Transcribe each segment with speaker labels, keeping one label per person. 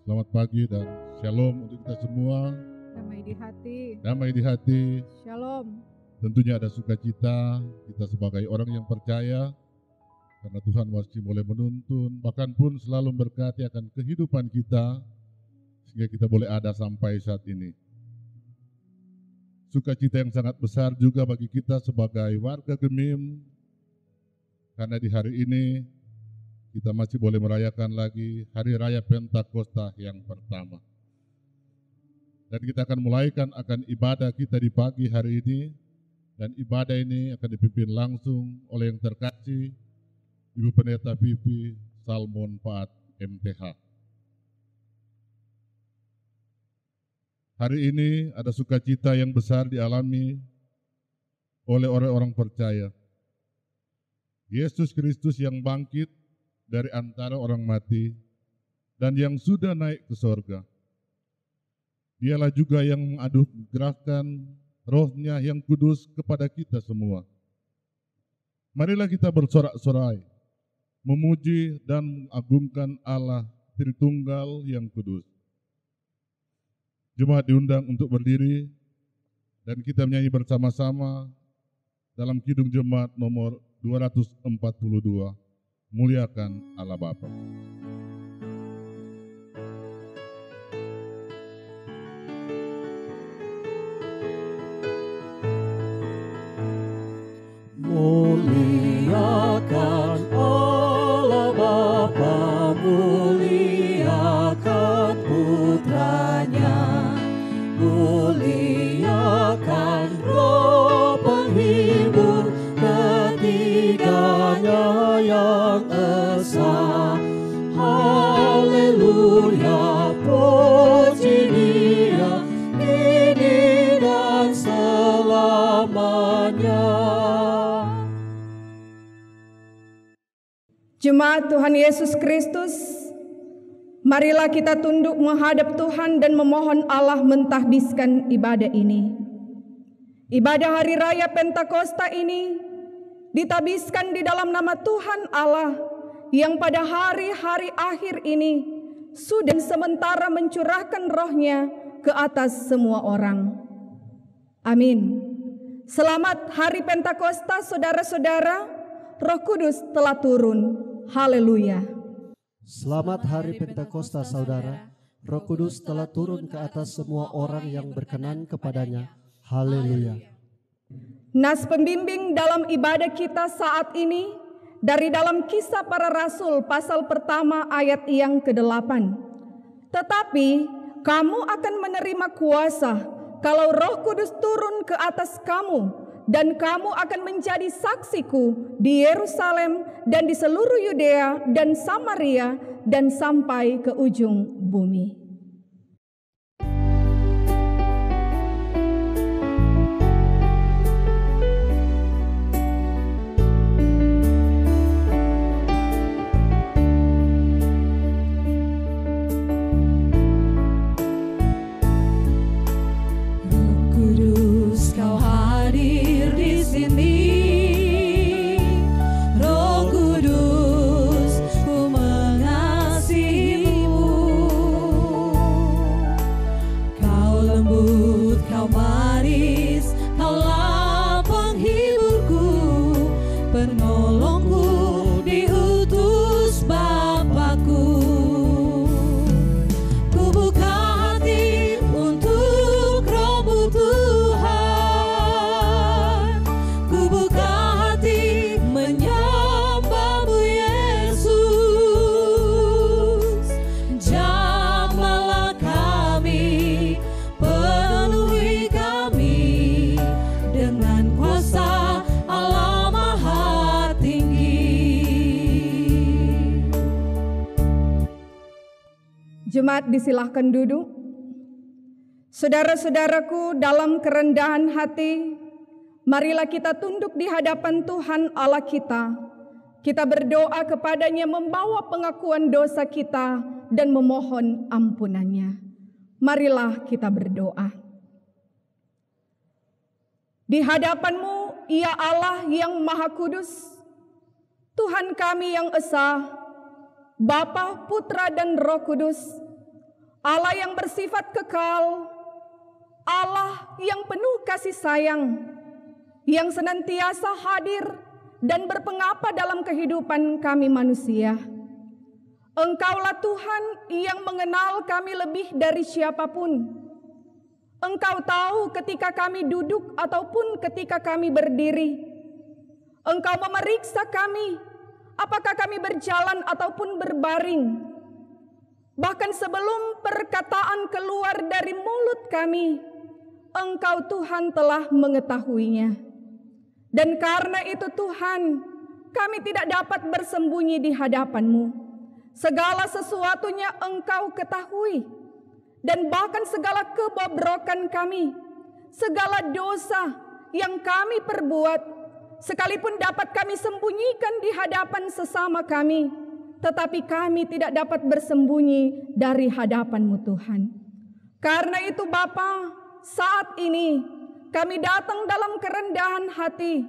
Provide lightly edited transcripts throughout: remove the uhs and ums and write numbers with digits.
Speaker 1: Selamat pagi dan shalom untuk kita semua.
Speaker 2: Damai di hati.
Speaker 1: Damai di hati.
Speaker 2: Shalom.
Speaker 1: Tentunya ada sukacita kita sebagai orang yang percaya karena Tuhan masih boleh menuntun, bahkan pun selalu berkati akan kehidupan kita sehingga kita boleh ada sampai saat ini. Sukacita yang sangat besar juga bagi kita sebagai warga Gemim karena di hari ini kita masih boleh merayakan lagi Hari Raya Pentakosta yang pertama. Dan kita akan mulaikan akan ibadah kita di pagi hari ini. Dan ibadah ini akan dipimpin langsung oleh yang terkasih Ibu Pendeta Vivi Salmon Paat MTH. Hari ini ada sukacita yang besar dialami oleh orang-orang percaya. Yesus Kristus yang bangkit dari antara orang mati dan yang sudah naik ke sorga. Dialah juga yang menganugerahkan Roh-Nya yang kudus kepada kita semua. Marilah kita bersorak-sorai, memuji dan mengagungkan Allah Tritunggal yang kudus. Jemaat diundang untuk berdiri dan kita menyanyi bersama-sama dalam Kidung Jemaat nomor 242. Muliakan Allah Bapa.
Speaker 3: Muliakan Allah Bapa, muliakan Putranya, muliakan Roh penghibur ketiganya yang esa. Haleluya, puji Dia kini dan selamanya.
Speaker 2: Jemaat Tuhan Yesus Kristus, marilah kita tunduk menghadap Tuhan dan memohon Allah mentahbiskan ibadah ini. Ibadah Hari Raya Pentakosta ini ditabiskan di dalam nama Tuhan Allah yang pada hari-hari akhir ini sudah sementara mencurahkan Roh-Nya ke atas semua orang. Amin. Selamat Hari Pentakosta saudara-saudara, Roh Kudus telah turun. Haleluya.
Speaker 3: Selamat Hari Pentakosta saudara, Roh Kudus telah turun ke atas semua orang yang berkenan kepadanya. Haleluya.
Speaker 2: Nas pembimbing dalam ibadah kita saat ini dari dalam Kisah Para Rasul pasal pertama ayat yang ke-8. Tetapi kamu akan menerima kuasa kalau Roh Kudus turun ke atas kamu, dan kamu akan menjadi saksiku di Yerusalem dan di seluruh Yudea dan Samaria dan sampai ke ujung bumi. Jemaat disilahkan duduk. Saudara-saudaraku, dalam kerendahan hati, marilah kita tunduk di hadapan Tuhan Allah kita. Kita berdoa kepadanya membawa pengakuan dosa kita dan memohon ampunannya. Marilah kita berdoa. Di hadapan-Mu, ya Allah yang Maha Kudus, Tuhan kami yang esa, Bapa, Putra, dan Roh Kudus, Allah yang bersifat kekal, Allah yang penuh kasih sayang, yang senantiasa hadir dan berpengapa dalam kehidupan kami manusia. Engkaulah Tuhan yang mengenal kami lebih dari siapapun. Engkau tahu ketika kami duduk ataupun ketika kami berdiri. Engkau memeriksa kami, apakah kami berjalan ataupun berbaring. Bahkan sebelum perkataan keluar dari mulut kami, Engkau Tuhan telah mengetahuinya. Dan karena itu Tuhan, kami tidak dapat bersembunyi di hadapan-Mu. Segala sesuatunya Engkau ketahui, dan bahkan segala kebobrokan kami, segala dosa yang kami perbuat, sekalipun dapat kami sembunyikan di hadapan sesama kami, tetapi kami tidak dapat bersembunyi dari hadapan-Mu Tuhan. Karena itu Bapa, saat ini kami datang dalam kerendahan hati,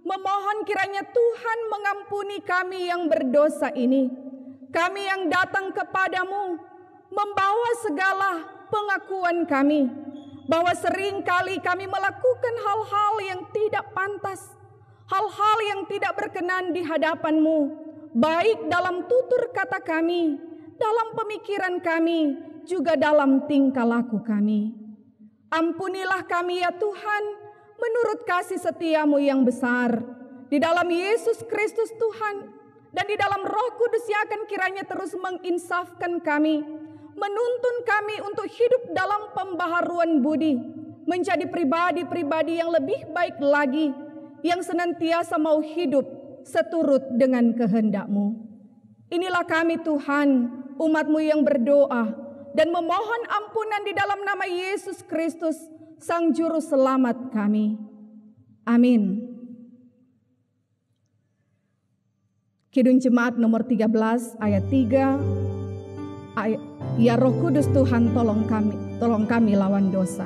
Speaker 2: memohon kiranya Tuhan mengampuni kami yang berdosa ini. Kami yang datang kepadamu membawa segala pengakuan kami bahwa seringkali kami melakukan hal-hal yang tidak pantas, hal-hal yang tidak berkenan di hadapan-Mu, baik dalam tutur kata kami, dalam pemikiran kami, juga dalam tingkah laku kami. Ampunilah kami ya Tuhan, menurut kasih setia-Mu yang besar, di dalam Yesus Kristus Tuhan, dan di dalam Roh Kudus yang akan kiranya terus menginsafkan kami, menuntun kami untuk hidup dalam pembaharuan budi, menjadi pribadi-pribadi yang lebih baik lagi, yang senantiasa mau hidup seturut dengan kehendak-Mu. Inilah kami Tuhan, umat-Mu yang berdoa dan memohon ampunan di dalam nama Yesus Kristus, Sang Juru Selamat kami. Amin. Kidung Jemaat nomor 13 ayat 3. Ya Roh Kudus Tuhan, tolong kami lawan dosa.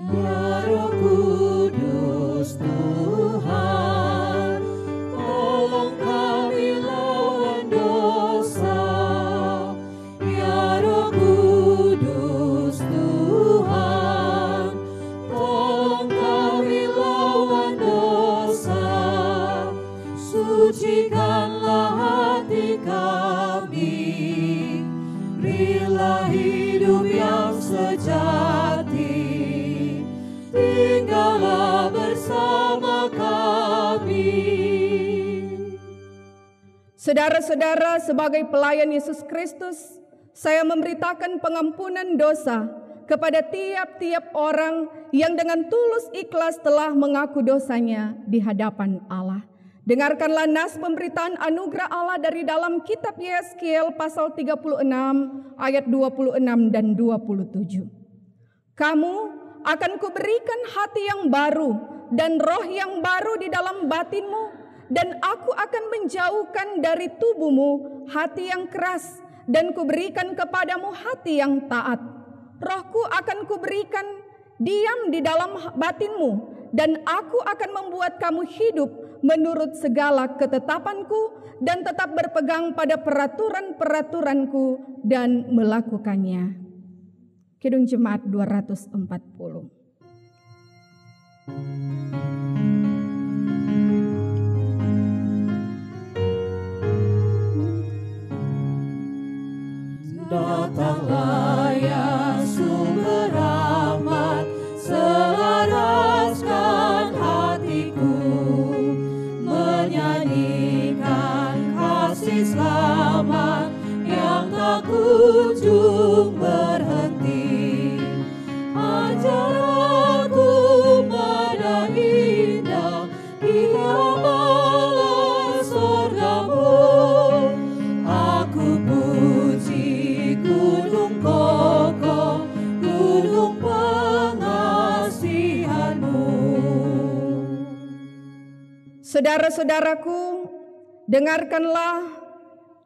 Speaker 4: Ya Roh Kudus Tuhan, tolong kami lawan dosa. Ya Roh Kudus Tuhan, tolong kami lawan dosa. Sucikanlah hati kami, berilah hidup yang sejati. Tinggallah bersama kami.
Speaker 2: Saudara-saudara, sebagai pelayan Yesus Kristus, saya memberitakan pengampunan dosa kepada tiap-tiap orang yang dengan tulus ikhlas telah mengaku dosanya di hadapan Allah. Dengarkanlah nas pemberitaan anugerah Allah dari dalam kitab Yeskiel pasal 36 ayat 26 dan 27. Kamu akan kuberikan hati yang baru dan roh yang baru di dalam batinmu, dan aku akan menjauhkan dari tubuhmu hati yang keras, dan kuberikan kepadamu hati yang taat. Rohku akan kuberikan diam di dalam batinmu, dan aku akan membuat kamu hidup menurut segala ketetapanku, dan tetap berpegang pada peraturan-peraturanku dan melakukannya. Kidung Jemaat 240.
Speaker 4: Datanglah ya sumber rahmat, selaraskan hatiku, menyanyikan kasih selamat yang tak kunjung berhenti. Ajar aku pada indah hikmat surgamu. Aku puji gunung kokoh, gunung pengasihanmu.
Speaker 2: Saudara-saudaraku, dengarkanlah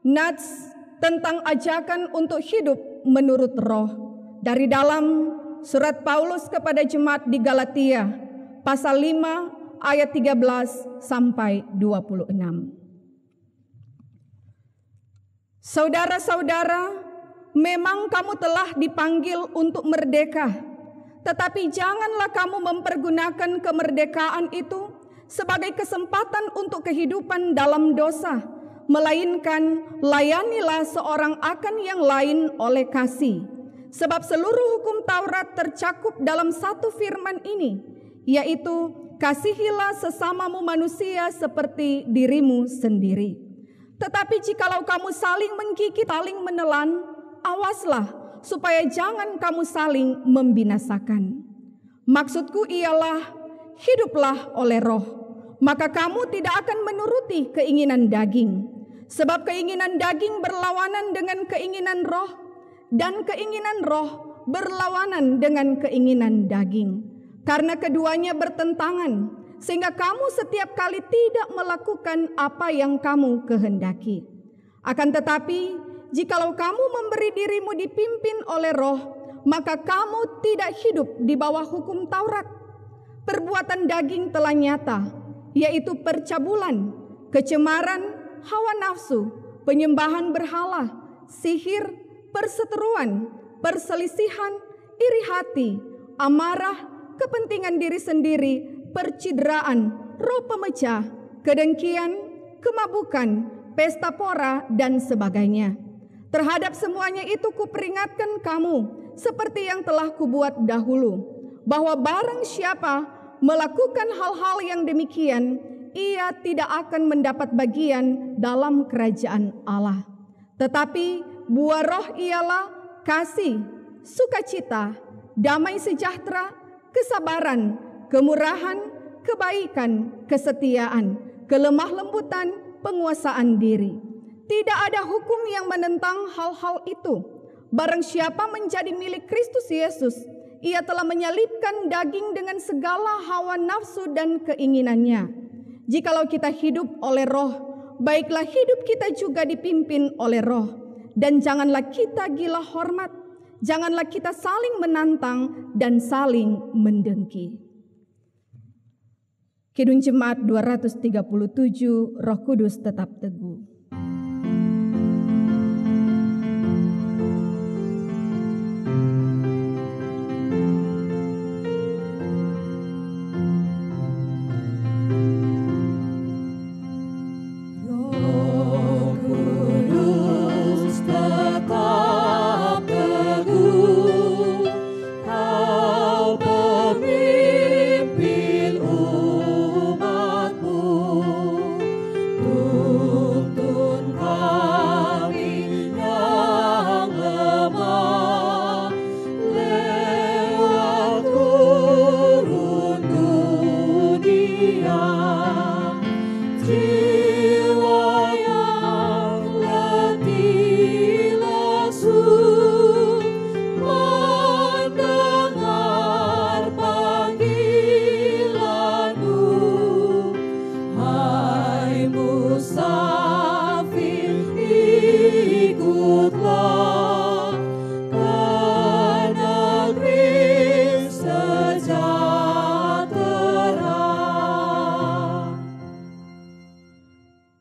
Speaker 2: nats tentang ajakan untuk hidup menurut roh dari dalam surat Paulus kepada jemaat di Galatia pasal 5 ayat 13 sampai 26. Saudara-saudara, memang kamu telah dipanggil untuk merdeka, tetapi janganlah kamu mempergunakan kemerdekaan itu sebagai kesempatan untuk kehidupan dalam dosa, melainkan layanilah seorang akan yang lain oleh kasih. Sebab seluruh hukum Taurat tercakup dalam satu firman ini, yaitu kasihilah sesamamu manusia seperti dirimu sendiri. Tetapi jikalau kamu saling menggigit, saling menelan, awaslah supaya jangan kamu saling membinasakan. Maksudku ialah, hiduplah oleh roh, maka kamu tidak akan menuruti keinginan daging. Sebab keinginan daging berlawanan dengan keinginan roh, dan keinginan roh berlawanan dengan keinginan daging. Karena keduanya bertentangan, sehingga kamu setiap kali tidak melakukan apa yang kamu kehendaki. Akan tetapi, jikalau kamu memberi dirimu dipimpin oleh roh, maka kamu tidak hidup di bawah hukum Taurat. Perbuatan daging telah nyata, yaitu percabulan, kecemaran, hawa nafsu, penyembahan berhala, sihir, perseteruan, perselisihan, iri hati, amarah, kepentingan diri sendiri, percideraan, roh pemecah, kedengkian, kemabukan, pesta pora, dan sebagainya. Terhadap semuanya itu kuperingatkan kamu, seperti yang telah kubuat dahulu, bahwa barang siapa melakukan hal-hal yang demikian, ia tidak akan mendapat bagian dalam kerajaan Allah. Tetapi buah roh ialah kasih, sukacita, damai sejahtera, kesabaran, kemurahan, kebaikan, kesetiaan, kelemah lembutan, penguasaan diri. Tidak ada hukum yang menentang hal-hal itu. Barang siapa menjadi milik Kristus Yesus, ia telah menyalibkan daging dengan segala hawa nafsu dan keinginannya. Jikalau kita hidup oleh roh, baiklah hidup kita juga dipimpin oleh roh. Dan janganlah kita gila hormat, janganlah kita saling menantang dan saling mendengki. Kidung Jemaat 237, Roh Kudus tetap teguh.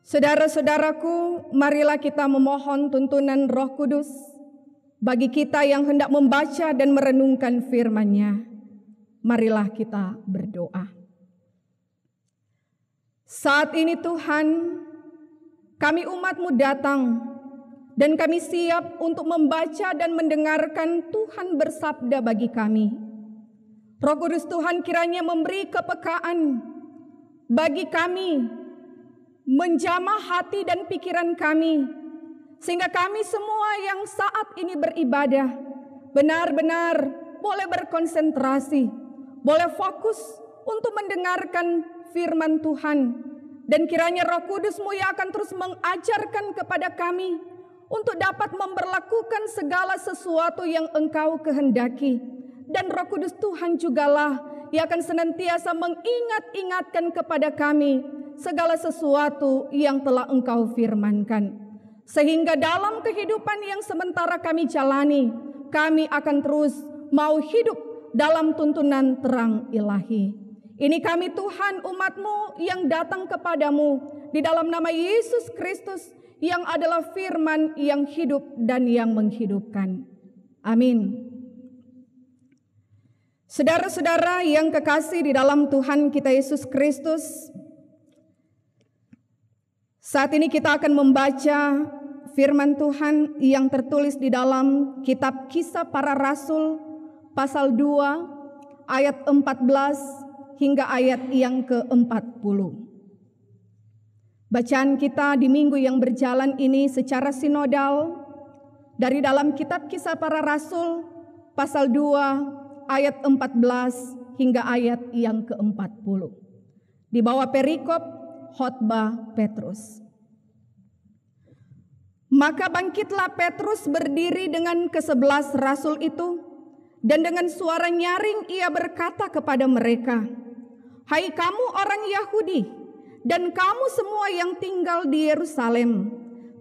Speaker 2: Saudara-saudaraku, marilah kita memohon tuntunan Roh Kudus bagi kita yang hendak membaca dan merenungkan firman-Nya. Marilah kita berdoa. Saat ini Tuhan, kami umat-Mu datang dan kami siap untuk membaca dan mendengarkan Tuhan bersabda bagi kami. Roh Kudus Tuhan kiranya memberi kepekaan bagi kami, menjamah hati dan pikiran kami, sehingga kami semua yang saat ini beribadah benar-benar boleh berkonsentrasi, boleh fokus untuk mendengarkan firman Tuhan. Dan kiranya Roh Kudus-Mu yang akan terus mengajarkan kepada kami untuk dapat memperlakukan segala sesuatu yang Engkau kehendaki. Dan Roh Kudus Tuhan jugalah yang akan senantiasa mengingat-ingatkan kepada kami segala sesuatu yang telah Engkau firmankan. Sehingga dalam kehidupan yang sementara kami jalani, kami akan terus mau hidup dalam tuntunan terang ilahi. Ini kami Tuhan umat-Mu yang datang kepadamu di dalam nama Yesus Kristus yang adalah firman yang hidup dan yang menghidupkan. Amin. Saudara-saudara yang kekasih di dalam Tuhan kita Yesus Kristus, saat ini kita akan membaca firman Tuhan yang tertulis di dalam kitab Kisah Para Rasul pasal 2 ayat 14 hingga ayat yang ke-40. Bacaan kita di minggu yang berjalan ini secara sinodal dari dalam kitab Kisah Para Rasul pasal 2 ayat 14 hingga ayat yang ke-40. Di bawah perikop khotbah Petrus. Maka bangkitlah Petrus berdiri dengan ke-11 rasul itu, dan dengan suara nyaring ia berkata kepada mereka, "Hai kamu orang Yahudi, dan kamu semua yang tinggal di Yerusalem,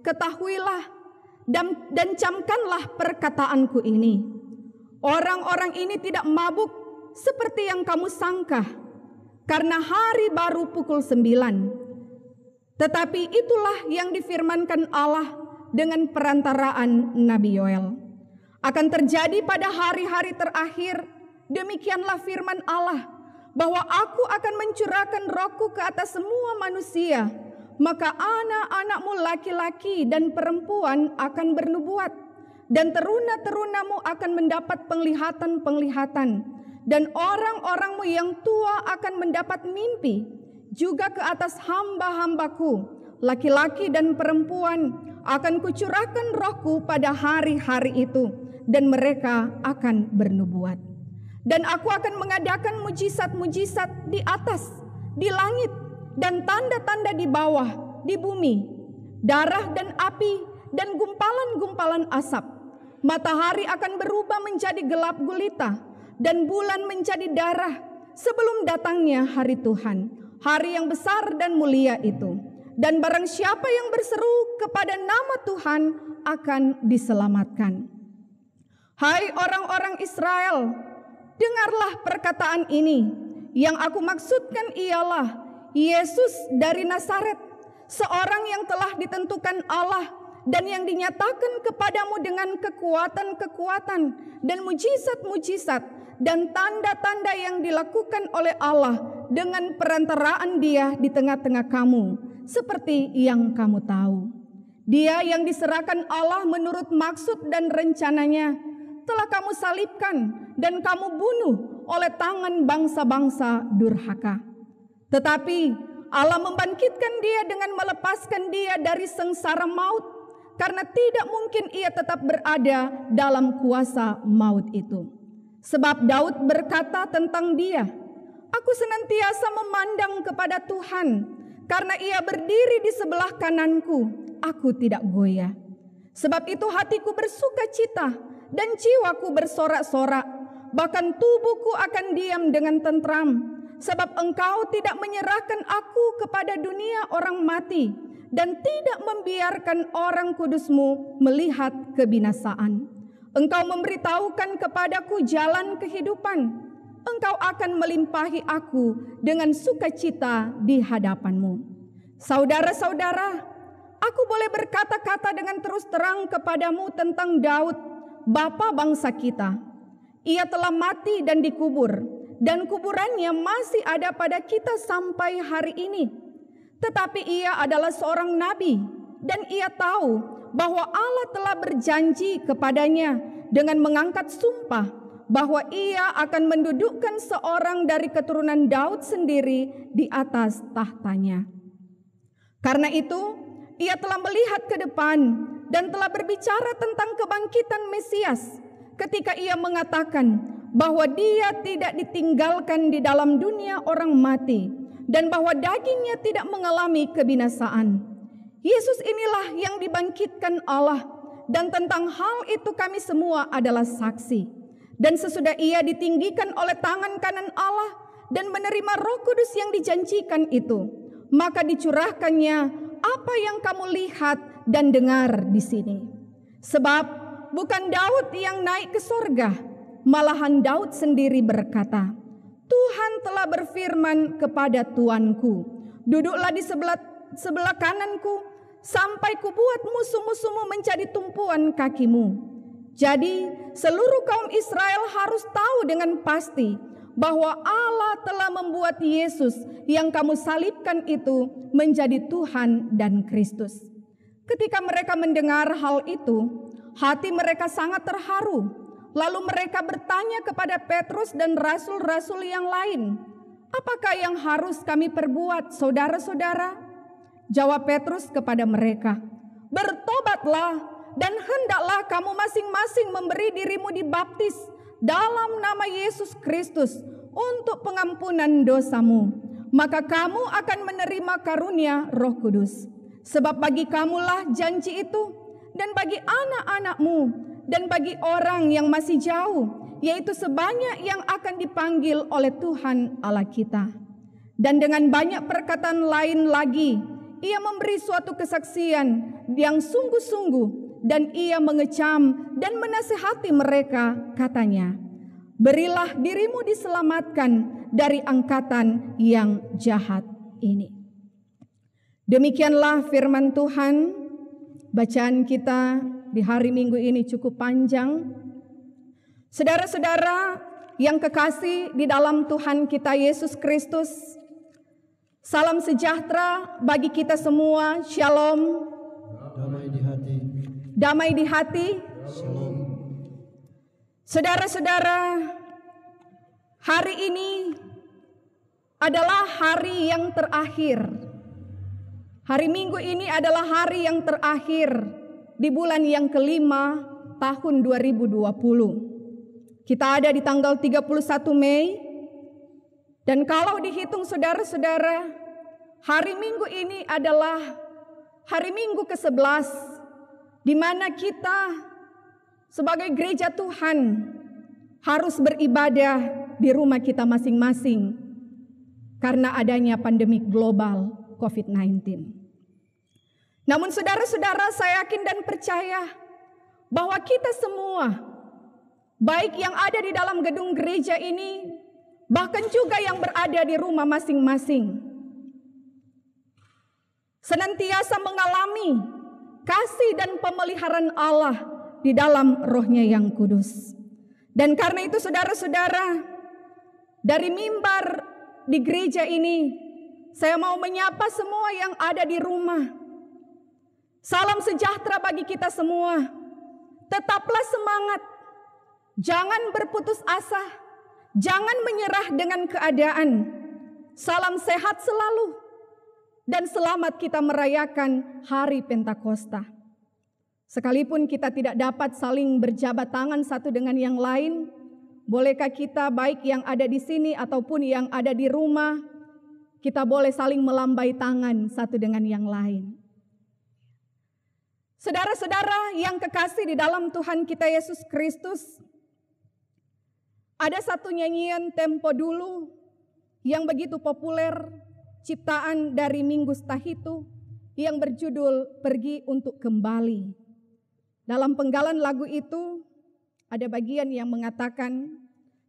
Speaker 2: ketahuilah dan camkanlah perkataanku ini. Orang-orang ini tidak mabuk seperti yang kamu sangka, karena hari baru pukul 9. Tetapi itulah yang difirmankan Allah dengan perantaraan Nabi Yoel. Akan terjadi pada hari-hari terakhir, demikianlah firman Allah, bahwa aku akan mencurahkan rohku ke atas semua manusia, maka anak-anakmu laki-laki dan perempuan akan bernubuat, dan teruna-terunamu akan mendapat penglihatan-penglihatan, dan orang-orangmu yang tua akan mendapat mimpi, juga ke atas hamba-hambaku, laki-laki dan perempuan, akan kucurahkan rohku pada hari-hari itu, dan mereka akan bernubuat. Dan aku akan mengadakan mujizat-mujizat di atas, di langit, dan tanda-tanda di bawah, di bumi, darah dan api, dan gumpalan-gumpalan asap. Matahari akan berubah menjadi gelap gulita, dan bulan menjadi darah, sebelum datangnya hari Tuhan, hari yang besar dan mulia itu. Dan barang siapa yang berseru kepada nama Tuhan akan diselamatkan. Hai orang-orang Israel, dengarlah perkataan ini. Yang aku maksudkan ialah Yesus dari Nazaret, seorang yang telah ditentukan Allah dan yang dinyatakan kepadamu dengan kekuatan-kekuatan dan mujizat-mujizat dan tanda-tanda yang dilakukan oleh Allah dengan perantaraan Dia di tengah-tengah kamu, seperti yang kamu tahu. Dia yang diserahkan Allah menurut maksud dan rencananya telah kamu salibkan dan kamu bunuh oleh tangan bangsa-bangsa durhaka. Tetapi Allah membangkitkan dia dengan melepaskan dia dari sengsara maut, karena tidak mungkin ia tetap berada dalam kuasa maut itu. Sebab Daud berkata tentang dia, "Aku senantiasa memandang kepada Tuhan, karena ia berdiri di sebelah kananku, aku tidak goyah. Sebab itu hatiku bersuka cita dan jiwaku bersorak-sorak, bahkan tubuhku akan diam dengan tentram. Sebab engkau tidak menyerahkan aku kepada dunia orang mati, dan tidak membiarkan orang kudusmu melihat kebinasaan. Engkau memberitahukan kepadaku jalan kehidupan. Engkau akan melimpahi aku dengan sukacita di hadapanmu." Saudara-saudara, aku boleh berkata-kata dengan terus terang kepadamu tentang Daud, bapa bangsa kita. Ia telah mati dan dikubur, dan kuburannya masih ada pada kita sampai hari ini. Tetapi ia adalah seorang nabi, dan ia tahu bahwa Allah telah berjanji kepadanya dengan mengangkat sumpah bahwa ia akan mendudukkan seorang dari keturunan Daud sendiri di atas tahtanya. Karena itu, ia telah melihat ke depan dan telah berbicara tentang kebangkitan Mesias ketika ia mengatakan bahwa dia tidak ditinggalkan di dalam dunia orang mati dan bahwa dagingnya tidak mengalami kebinasaan. Yesus inilah yang dibangkitkan Allah, dan tentang hal itu kami semua adalah saksi. Dan sesudah ia ditinggikan oleh tangan kanan Allah dan menerima Roh Kudus yang dijanjikan itu, maka dicurahkannya apa yang kamu lihat dan dengar di sini. Sebab bukan Daud yang naik ke sorga, malahan Daud sendiri berkata, Tuhan telah berfirman kepada tuanku, duduklah di sebelah kananku, sampai kubuat musuh-musuhmu menjadi tumpuan kakimu. Jadi seluruh kaum Israel harus tahu dengan pasti bahwa Allah telah membuat Yesus yang kamu salibkan itu menjadi Tuhan dan Kristus. Ketika mereka mendengar hal itu, hati mereka sangat terharu. Lalu mereka bertanya kepada Petrus dan rasul-rasul yang lain, "Apakah yang harus kami perbuat, saudara-saudara?" Jawab Petrus kepada mereka, "Bertobatlah dan hendaklah kamu masing-masing memberi dirimu dibaptis dalam nama Yesus Kristus untuk pengampunan dosamu. Maka kamu akan menerima karunia Roh Kudus. Sebab bagi kamulah janji itu, dan bagi anak-anakmu, dan bagi orang yang masih jauh, yaitu sebanyak yang akan dipanggil oleh Tuhan Allah kita." Dan dengan banyak perkataan lain lagi, ia memberi suatu kesaksian yang sungguh-sungguh, dan ia mengecam dan menasihati mereka, katanya, "Berilah dirimu diselamatkan dari angkatan yang jahat ini." Demikianlah firman Tuhan. Bacaan kita di hari Minggu ini cukup panjang. Saudara-saudara yang kekasih di dalam Tuhan kita Yesus Kristus, salam sejahtera bagi kita semua. Shalom.
Speaker 3: Damai di hati.
Speaker 2: Damai di hati.
Speaker 3: Shalom.
Speaker 2: Saudara-saudara, hari ini adalah hari yang terakhir. Hari Minggu ini adalah hari yang terakhir di bulan yang kelima tahun 2020. Kita ada di tanggal 31 Mei. Dan kalau dihitung saudara-saudara, hari Minggu ini adalah hari Minggu ke-11, di mana kita sebagai gereja Tuhan harus beribadah di rumah kita masing-masing karena adanya pandemi global COVID-19. Namun saudara-saudara, saya yakin dan percaya bahwa kita semua, baik yang ada di dalam gedung gereja ini, bahkan juga yang berada di rumah masing-masing, senantiasa mengalami kasih dan pemeliharaan Allah di dalam Roh-Nya yang kudus. Dan karena itu saudara-saudara, dari mimbar di gereja ini, saya mau menyapa semua yang ada di rumah. Salam sejahtera bagi kita semua. Tetaplah semangat. Jangan berputus asa. Jangan menyerah dengan keadaan. Salam sehat selalu. Dan selamat kita merayakan hari Pentakosta. Sekalipun kita tidak dapat saling berjabat tangan satu dengan yang lain, bolehkah kita baik yang ada di sini ataupun yang ada di rumah, kita boleh saling melambai tangan satu dengan yang lain. Saudara-saudara yang kekasih di dalam Tuhan kita Yesus Kristus, ada satu nyanyian tempo dulu yang begitu populer, ciptaan dari Minggu Stahitu, yang berjudul Pergi Untuk Kembali. Dalam penggalan lagu itu ada bagian yang mengatakan,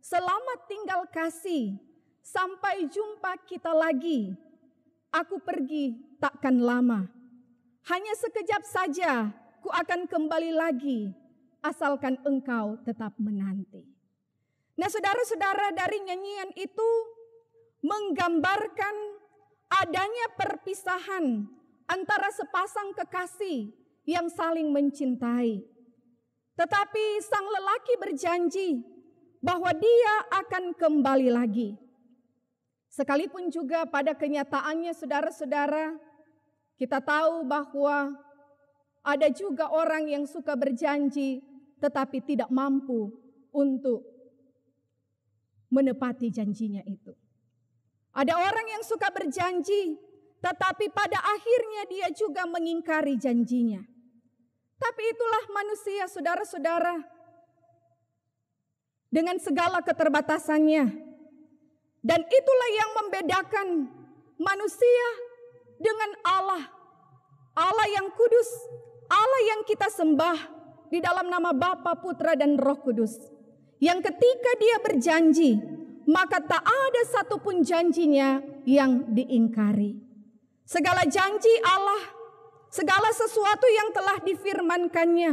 Speaker 2: "Selamat tinggal kasih, sampai jumpa kita lagi. Aku pergi takkan lama. Hanya sekejap saja ku akan kembali lagi, asalkan engkau tetap menanti." Nah saudara-saudara, dari nyanyian itu menggambarkan adanya perpisahan antara sepasang kekasih yang saling mencintai. Tetapi sang lelaki berjanji bahwa dia akan kembali lagi. Sekalipun juga pada kenyataannya saudara-saudara, kita tahu bahwa ada juga orang yang suka berjanji tetapi tidak mampu untuk menepati janjinya itu. Ada orang yang suka berjanji tetapi pada akhirnya dia juga mengingkari janjinya. Tapi itulah manusia saudara-saudara, dengan segala keterbatasannya. Dan itulah yang membedakan manusia dengan Allah. Allah yang kudus, Allah yang kita sembah di dalam nama Bapa, Putra, dan Roh Kudus. Yang ketika dia berjanji, maka tak ada satupun janjinya yang diingkari. Segala janji Allah, segala sesuatu yang telah difirmankannya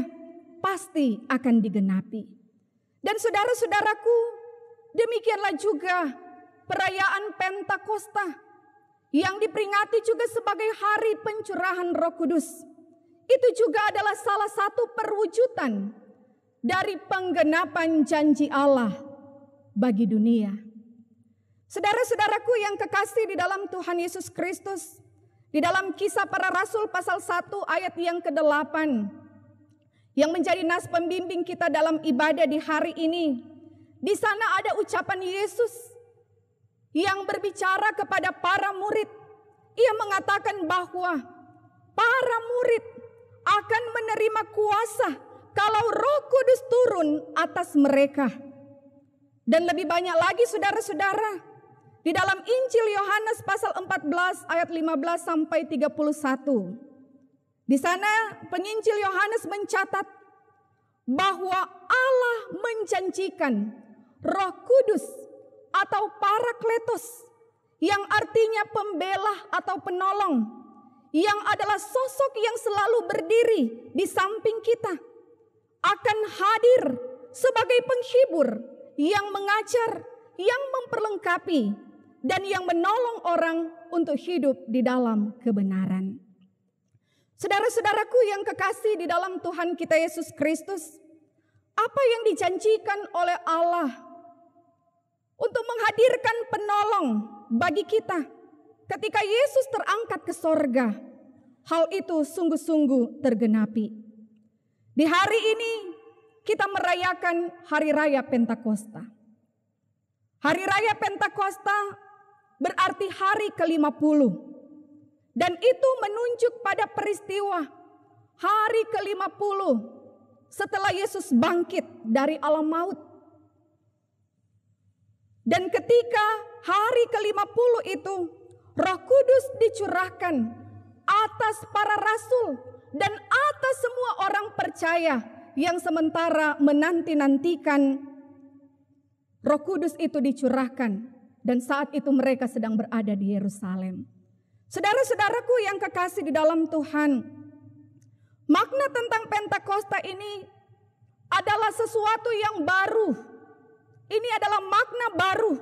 Speaker 2: pasti akan digenapi. Dan saudara-saudaraku, demikianlah juga perayaan Pentakosta yang diperingati juga sebagai hari pencurahan Roh Kudus. Itu juga adalah salah satu perwujudan dari penggenapan janji Allah bagi dunia. Saudara-saudaraku yang kekasih di dalam Tuhan Yesus Kristus, di dalam Kisah Para Rasul pasal 1 ayat yang ke-8, yang menjadi nas pembimbing kita dalam ibadah di hari ini. Di sana ada ucapan Yesus yang berbicara kepada para murid. Ia mengatakan bahwa para murid akan menerima kuasa kalau Roh Kudus turun atas mereka. Dan lebih banyak lagi saudara-saudara, di dalam Injil Yohanes pasal 14 ayat 15 sampai 31. Di sana penginjil Yohanes mencatat bahwa Allah menjanjikan Roh Kudus atau Parakletos, yang artinya pembela atau penolong, yang adalah sosok yang selalu berdiri di samping kita, akan hadir sebagai penghibur yang mengajar, yang memperlengkapi, dan yang menolong orang untuk hidup di dalam kebenaran. Saudara-saudaraku yang kekasih di dalam Tuhan kita Yesus Kristus, apa yang dijanjikan oleh Allah untuk menghadirkan penolong bagi kita ketika Yesus terangkat ke sorga, hal itu sungguh-sungguh tergenapi. Di hari ini kita merayakan Hari Raya Pentakosta. Hari Raya Pentakosta berarti hari ke-50. Dan itu menunjuk pada peristiwa hari ke-50 setelah Yesus bangkit dari alam maut. Dan ketika hari ke-50 itu, Roh Kudus dicurahkan atas para rasul dan atas semua orang percaya yang sementara menanti-nantikan Roh Kudus itu dicurahkan. Dan saat itu mereka sedang berada di Yerusalem. Saudara-saudaraku yang kekasih di dalam Tuhan, makna tentang Pentakosta ini adalah sesuatu yang baru. Ini adalah makna baru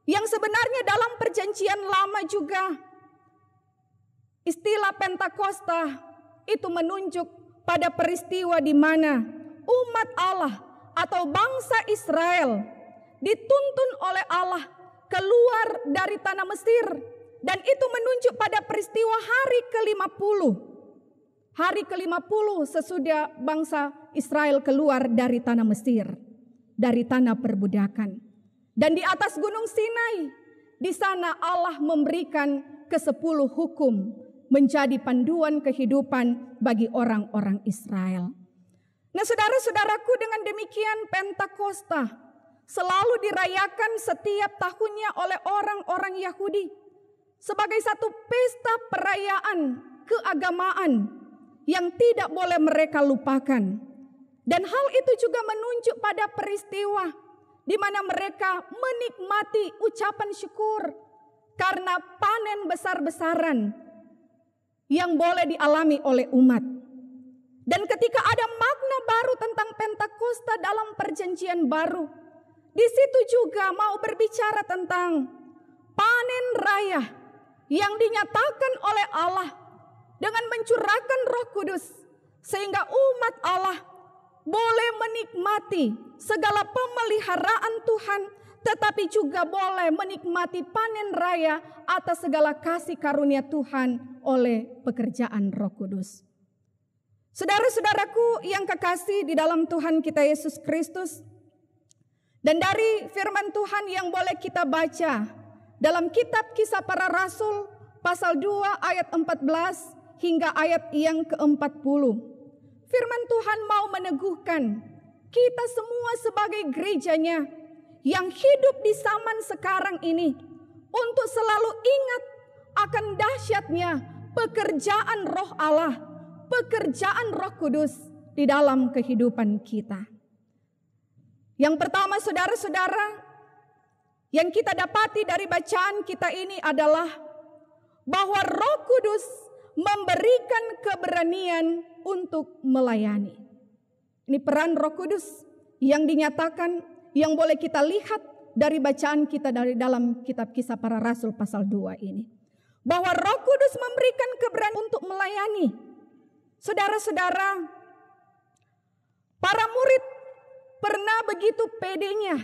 Speaker 2: yang sebenarnya dalam perjanjian lama juga. Istilah Pentakosta itu menunjuk pada peristiwa di mana umat Allah atau bangsa Israel dituntun oleh Allah keluar dari tanah Mesir. Dan itu menunjuk pada peristiwa hari ke-50. Hari ke-50 sesudah bangsa Israel keluar dari tanah Mesir, dari tanah perbudakan. Dan di atas gunung Sinai, di sana Allah memberikan ke-10 hukum menjadi panduan kehidupan bagi orang-orang Israel. Nah, saudara-saudaraku, dengan demikian Pentakosta selalu dirayakan setiap tahunnya oleh orang-orang Yahudi sebagai satu pesta perayaan keagamaan yang tidak boleh mereka lupakan. Dan hal itu juga menunjuk pada peristiwa di mana mereka menikmati ucapan syukur karena panen besar-besaran yang boleh dialami oleh umat. Dan ketika ada makna baru tentang Pentakosta dalam perjanjian baru, di situ juga mau berbicara tentang panen raya yang dinyatakan oleh Allah dengan mencurahkan Roh Kudus, sehingga umat Allah boleh menikmati segala pemeliharaan Tuhan, tetapi juga boleh menikmati panen raya atas segala kasih karunia Tuhan oleh pekerjaan Roh Kudus. Saudara-saudaraku yang kekasih di dalam Tuhan kita Yesus Kristus, dan dari firman Tuhan yang boleh kita baca dalam kitab Kisah Para Rasul pasal 2 ayat 14 hingga ayat yang ke-40. Firman Tuhan mau meneguhkan kita semua sebagai gerejanya yang hidup di zaman sekarang ini untuk selalu ingat akan dahsyatnya pekerjaan Roh Allah, pekerjaan Roh Kudus di dalam kehidupan kita. Yang pertama, saudara-saudara, yang kita dapati dari bacaan kita ini adalah bahwa Roh Kudus memberikan keberanian untuk melayani. Ini peran Roh Kudus yang dinyatakan, yang boleh kita lihat dari bacaan kita dari dalam kitab Kisah Para Rasul pasal 2 ini. Bahwa Roh Kudus memberikan keberanian untuk melayani. Saudara-saudara, para murid pernah begitu pedenya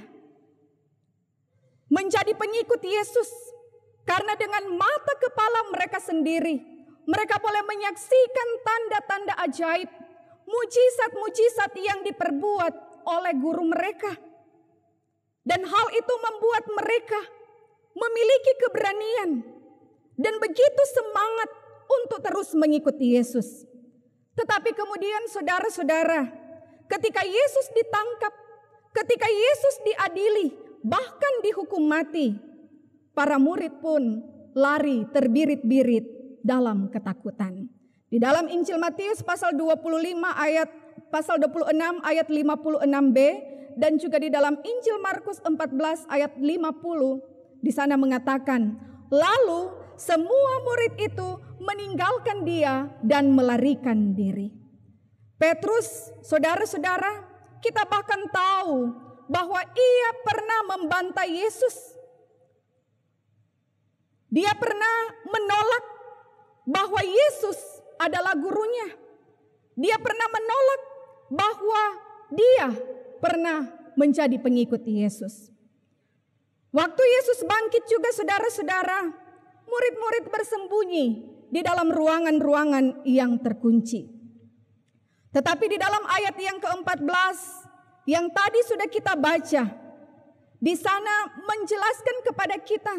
Speaker 2: menjadi pengikut Yesus. Karena dengan mata kepala mereka sendiri, mereka boleh menyaksikan tanda-tanda ajaib, mujizat-mujizat yang diperbuat oleh guru mereka. Dan hal itu membuat mereka memiliki keberanian dan begitu semangat untuk terus mengikuti Yesus. Tetapi kemudian saudara-saudara, ketika Yesus ditangkap, ketika Yesus diadili, bahkan dihukum mati, para murid pun lari terbirit-birit dalam ketakutan. Di dalam Injil Matius pasal 26 ayat 56b, dan juga di dalam Injil Markus 14 ayat 50, di sana mengatakan, lalu semua murid itu meninggalkan dia dan melarikan diri. Petrus, saudara-saudara, kita bahkan tahu bahwa ia pernah membantai Yesus. Dia pernah menolak bahwa Yesus adalah gurunya. Dia pernah menolak bahwa dia pernah menjadi pengikut Yesus. Waktu Yesus bangkit juga saudara-saudara, murid-murid bersembunyi di dalam ruangan-ruangan yang terkunci. Tetapi di dalam ayat yang ke-14 yang tadi sudah kita baca, di sana menjelaskan kepada kita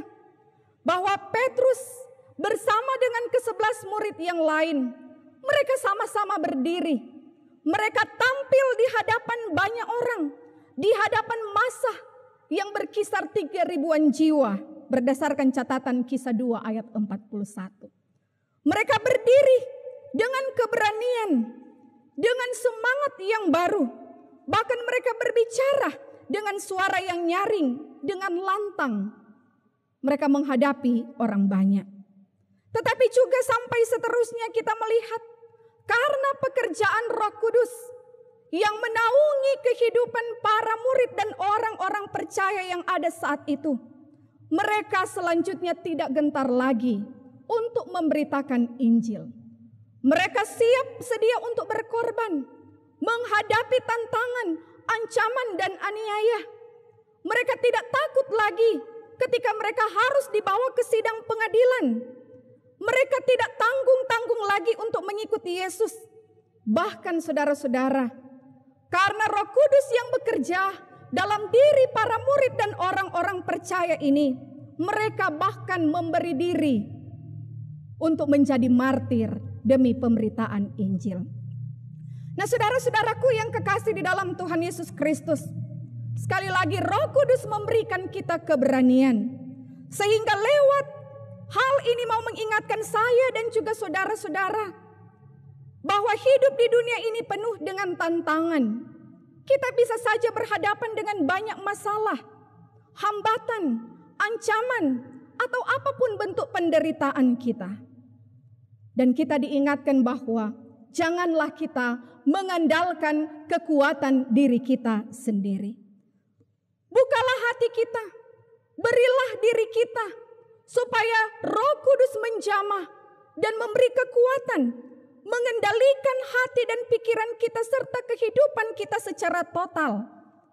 Speaker 2: bahwa Petrus bersama dengan ke-11 murid yang lain, mereka sama-sama berdiri. Mereka tampil di hadapan banyak orang, di hadapan massa yang berkisar 3.000-an jiwa berdasarkan catatan Kisah 2 ayat 41. Mereka berdiri dengan keberanian, dengan semangat yang baru. Bahkan mereka berbicara dengan suara yang nyaring, dengan lantang. Mereka menghadapi orang banyak. Tetapi juga sampai seterusnya kita melihat karena pekerjaan Roh Kudus yang menaungi kehidupan para murid dan orang-orang percaya yang ada saat itu, mereka selanjutnya tidak gentar lagi untuk memberitakan Injil. Mereka siap sedia untuk berkorban, menghadapi tantangan, ancaman dan aniaya. Mereka tidak takut lagi ketika mereka harus dibawa ke sidang pengadilan. Mereka tidak tanggung-tanggung lagi untuk mengikuti Yesus. Bahkan saudara-saudara, karena Roh Kudus yang bekerja dalam diri para murid dan orang-orang percaya ini, mereka bahkan memberi diri untuk menjadi martir demi pemberitaan Injil. Nah, saudara-saudaraku yang kekasih di dalam Tuhan Yesus Kristus, sekali lagi Roh Kudus memberikan kita keberanian, sehingga lewat hal ini mau mengingatkan saya dan juga saudara-saudara bahwa hidup di dunia ini penuh dengan tantangan. Kita bisa saja berhadapan dengan banyak masalah, hambatan, ancaman, atau apapun bentuk penderitaan kita. Dan kita diingatkan bahwa janganlah kita mengandalkan kekuatan diri kita sendiri. Bukalah hati kita, berilah diri kita, supaya Roh Kudus menjamah dan memberi kekuatan, mengendalikan hati dan pikiran kita serta kehidupan kita secara total,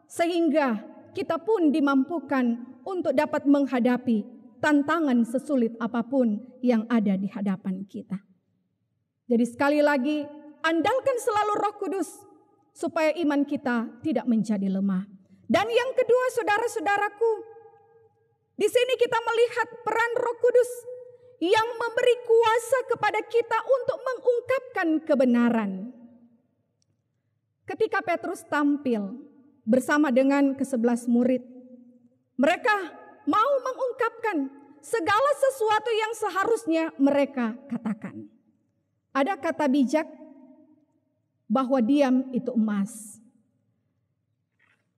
Speaker 2: sehingga kita pun dimampukan untuk dapat menghadapi tantangan sesulit apapun yang ada di hadapan kita. Jadi sekali lagi, andalkan selalu Roh Kudus supaya iman kita tidak menjadi lemah. Dan yang kedua, saudara-saudaraku, di sini kita melihat peran Roh Kudus yang memberi kuasa kepada kita untuk mengungkapkan kebenaran. Ketika Petrus tampil bersama dengan ke-11 murid, mereka mau mengungkapkan segala sesuatu yang seharusnya mereka katakan. Ada kata bijak bahwa diam itu emas.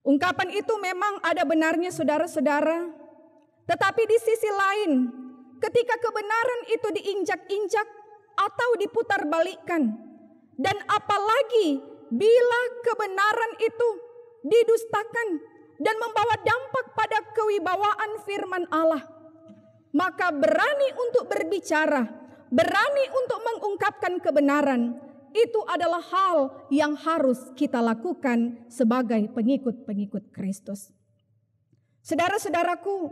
Speaker 2: Ungkapan itu memang ada benarnya saudara-saudara, Tetapi di sisi lain, ketika kebenaran itu diinjak-injak atau diputarbalikkan, dan apalagi bila kebenaran itu didustakan dan membawa dampak pada kewibawaan firman Allah, maka berani untuk berbicara, berani untuk mengungkapkan kebenaran, itu adalah hal yang harus kita lakukan sebagai pengikut-pengikut Kristus. Saudara-saudaraku,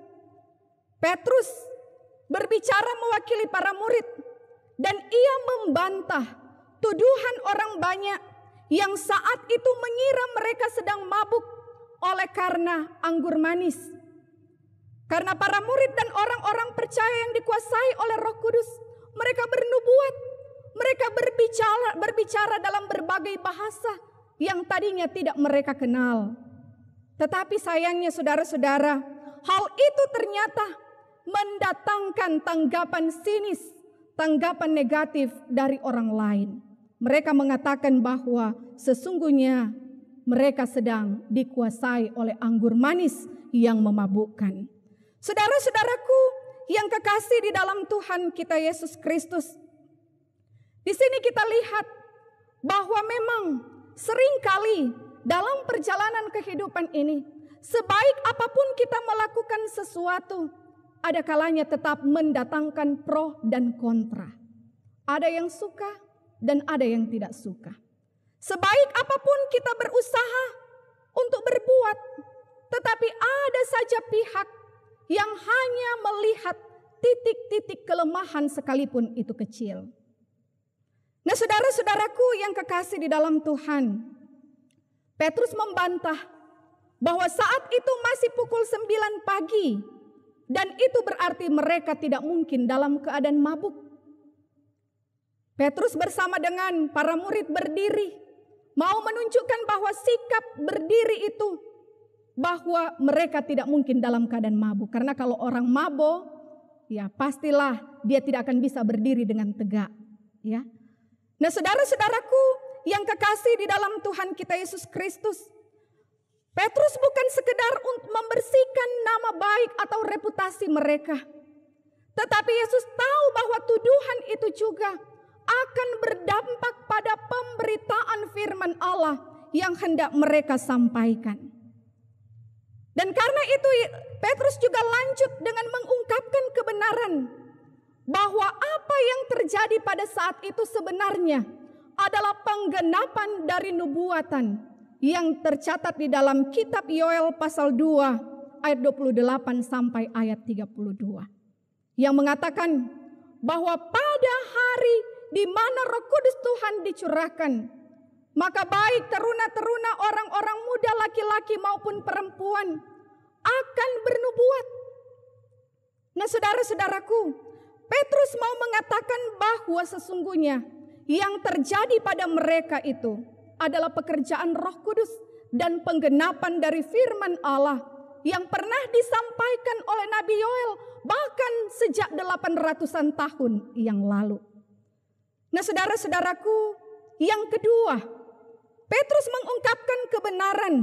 Speaker 2: Petrus berbicara mewakili para murid dan ia membantah tuduhan orang banyak yang saat itu mengira mereka sedang mabuk oleh karena anggur manis. Karena para murid dan orang-orang percaya yang dikuasai oleh Roh Kudus, mereka bernubuat, mereka berbicara dalam berbagai bahasa yang tadinya tidak mereka kenal. Tetapi sayangnya saudara-saudara, hal itu ternyata mendatangkan tanggapan sinis, tanggapan negatif dari orang lain. Mereka mengatakan bahwa sesungguhnya mereka sedang dikuasai oleh anggur manis yang memabukkan. Saudara-saudaraku yang kekasih di dalam Tuhan kita Yesus Kristus, di sini kita lihat bahwa memang seringkali dalam perjalanan kehidupan ini, sebaik apapun kita melakukan sesuatu, ada kalanya tetap mendatangkan pro dan kontra. Ada yang suka dan ada yang tidak suka. Sebaik apapun kita berusaha untuk berbuat, tetapi ada saja pihak yang hanya melihat titik-titik kelemahan sekalipun itu kecil. Nah, saudara-saudaraku yang kekasih di dalam Tuhan, Petrus membantah bahwa saat itu masih pukul 9 pagi dan itu berarti mereka tidak mungkin dalam keadaan mabuk. Petrus bersama dengan para murid berdiri, mau menunjukkan bahwa sikap berdiri itu bahwa mereka tidak mungkin dalam keadaan mabuk. Karena kalau orang mabuk, ya pastilah dia tidak akan bisa berdiri dengan tegak. Ya. Nah, saudara-saudaraku yang kekasih di dalam Tuhan kita Yesus Kristus, Petrus bukan sekedar untuk membersihkan nama baik atau reputasi mereka. Tetapi Yesus tahu bahwa tuduhan itu juga akan berdampak pada pemberitaan firman Allah yang hendak mereka sampaikan. Dan karena itu Petrus juga lanjut dengan mengungkapkan kebenaran bahwa apa yang terjadi pada saat itu sebenarnya adalah penggenapan dari nubuatan yang tercatat di dalam kitab Yoel pasal 2 ayat 28 sampai ayat 32. Yang mengatakan bahwa pada hari di mana Roh Kudus Tuhan dicurahkan, maka baik teruna-teruna, orang-orang muda, laki-laki maupun perempuan akan bernubuat. Nah, saudara-saudaraku, Petrus mau mengatakan bahwa sesungguhnya yang terjadi pada mereka itu adalah pekerjaan Roh Kudus dan penggenapan dari firman Allah yang pernah disampaikan oleh Nabi Yoel bahkan sejak 800-an tahun yang lalu. Nah, saudara-saudaraku, yang kedua, Petrus mengungkapkan kebenaran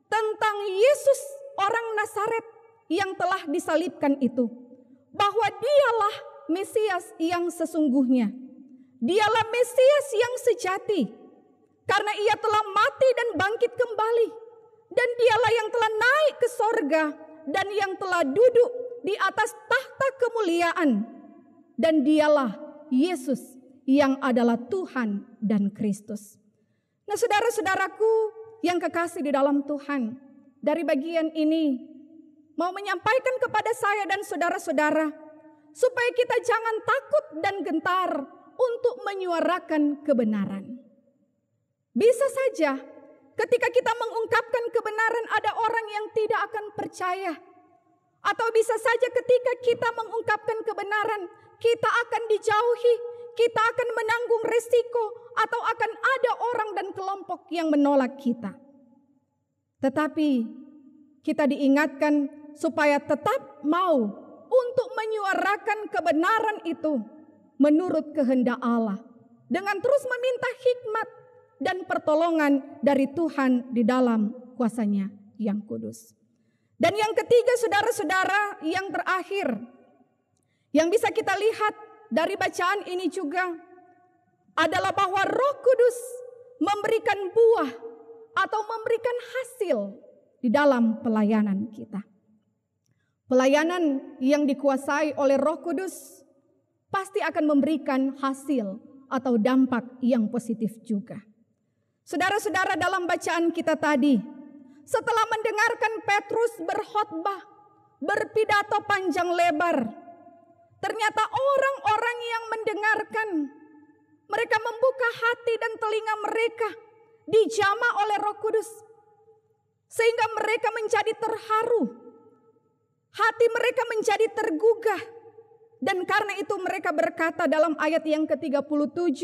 Speaker 2: tentang Yesus orang Nazaret yang telah disalibkan itu, bahwa dialah Mesias yang sesungguhnya. Dialah Mesias yang sejati, karena ia telah mati dan bangkit kembali. Dan dialah yang telah naik ke sorga dan yang telah duduk di atas tahta kemuliaan. Dan dialah Yesus yang adalah Tuhan dan Kristus. Nah, saudara-saudaraku yang kekasih di dalam Tuhan, dari bagian ini mau menyampaikan kepada saya dan saudara-saudara supaya kita jangan takut dan gentar untuk menyuarakan kebenaran. Bisa saja ketika kita mengungkapkan kebenaran ada orang yang tidak akan percaya. Atau bisa saja ketika kita mengungkapkan kebenaran kita akan dijauhi, kita akan menanggung risiko, atau akan ada orang dan kelompok yang menolak kita. Tetapi kita diingatkan supaya tetap mau untuk menyuarakan kebenaran itu menurut kehendak Allah, dengan terus meminta hikmat dan pertolongan dari Tuhan di dalam kuasa-Nya yang kudus. Dan yang ketiga, saudara-saudara, yang terakhir, yang bisa kita lihat dari bacaan ini juga adalah bahwa Roh Kudus memberikan buah atau memberikan hasil di dalam pelayanan kita. Pelayanan yang dikuasai oleh Roh Kudus pasti akan memberikan hasil atau dampak yang positif juga. Saudara-saudara, dalam bacaan kita tadi, setelah mendengarkan Petrus berkhotbah, berpidato panjang lebar, ternyata orang-orang yang mendengarkan, mereka membuka hati dan telinga mereka, dijamah oleh Roh Kudus, sehingga mereka menjadi terharu, hati mereka menjadi tergugah, dan karena itu mereka berkata dalam ayat yang ke-37,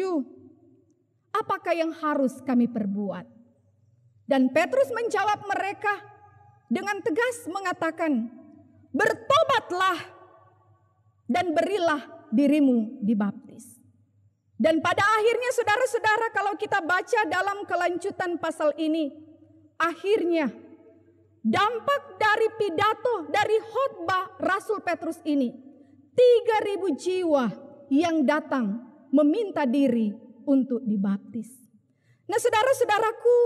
Speaker 2: apakah yang harus kami perbuat? Dan Petrus menjawab mereka dengan tegas mengatakan, bertobatlah dan berilah dirimu dibaptis. Dan pada akhirnya saudara-saudara, kalau kita baca dalam kelanjutan pasal ini, akhirnya dampak dari pidato, dari khotbah Rasul Petrus ini, 3.000 jiwa yang datang meminta diri untuk dibaptis. Nah, saudara-saudaraku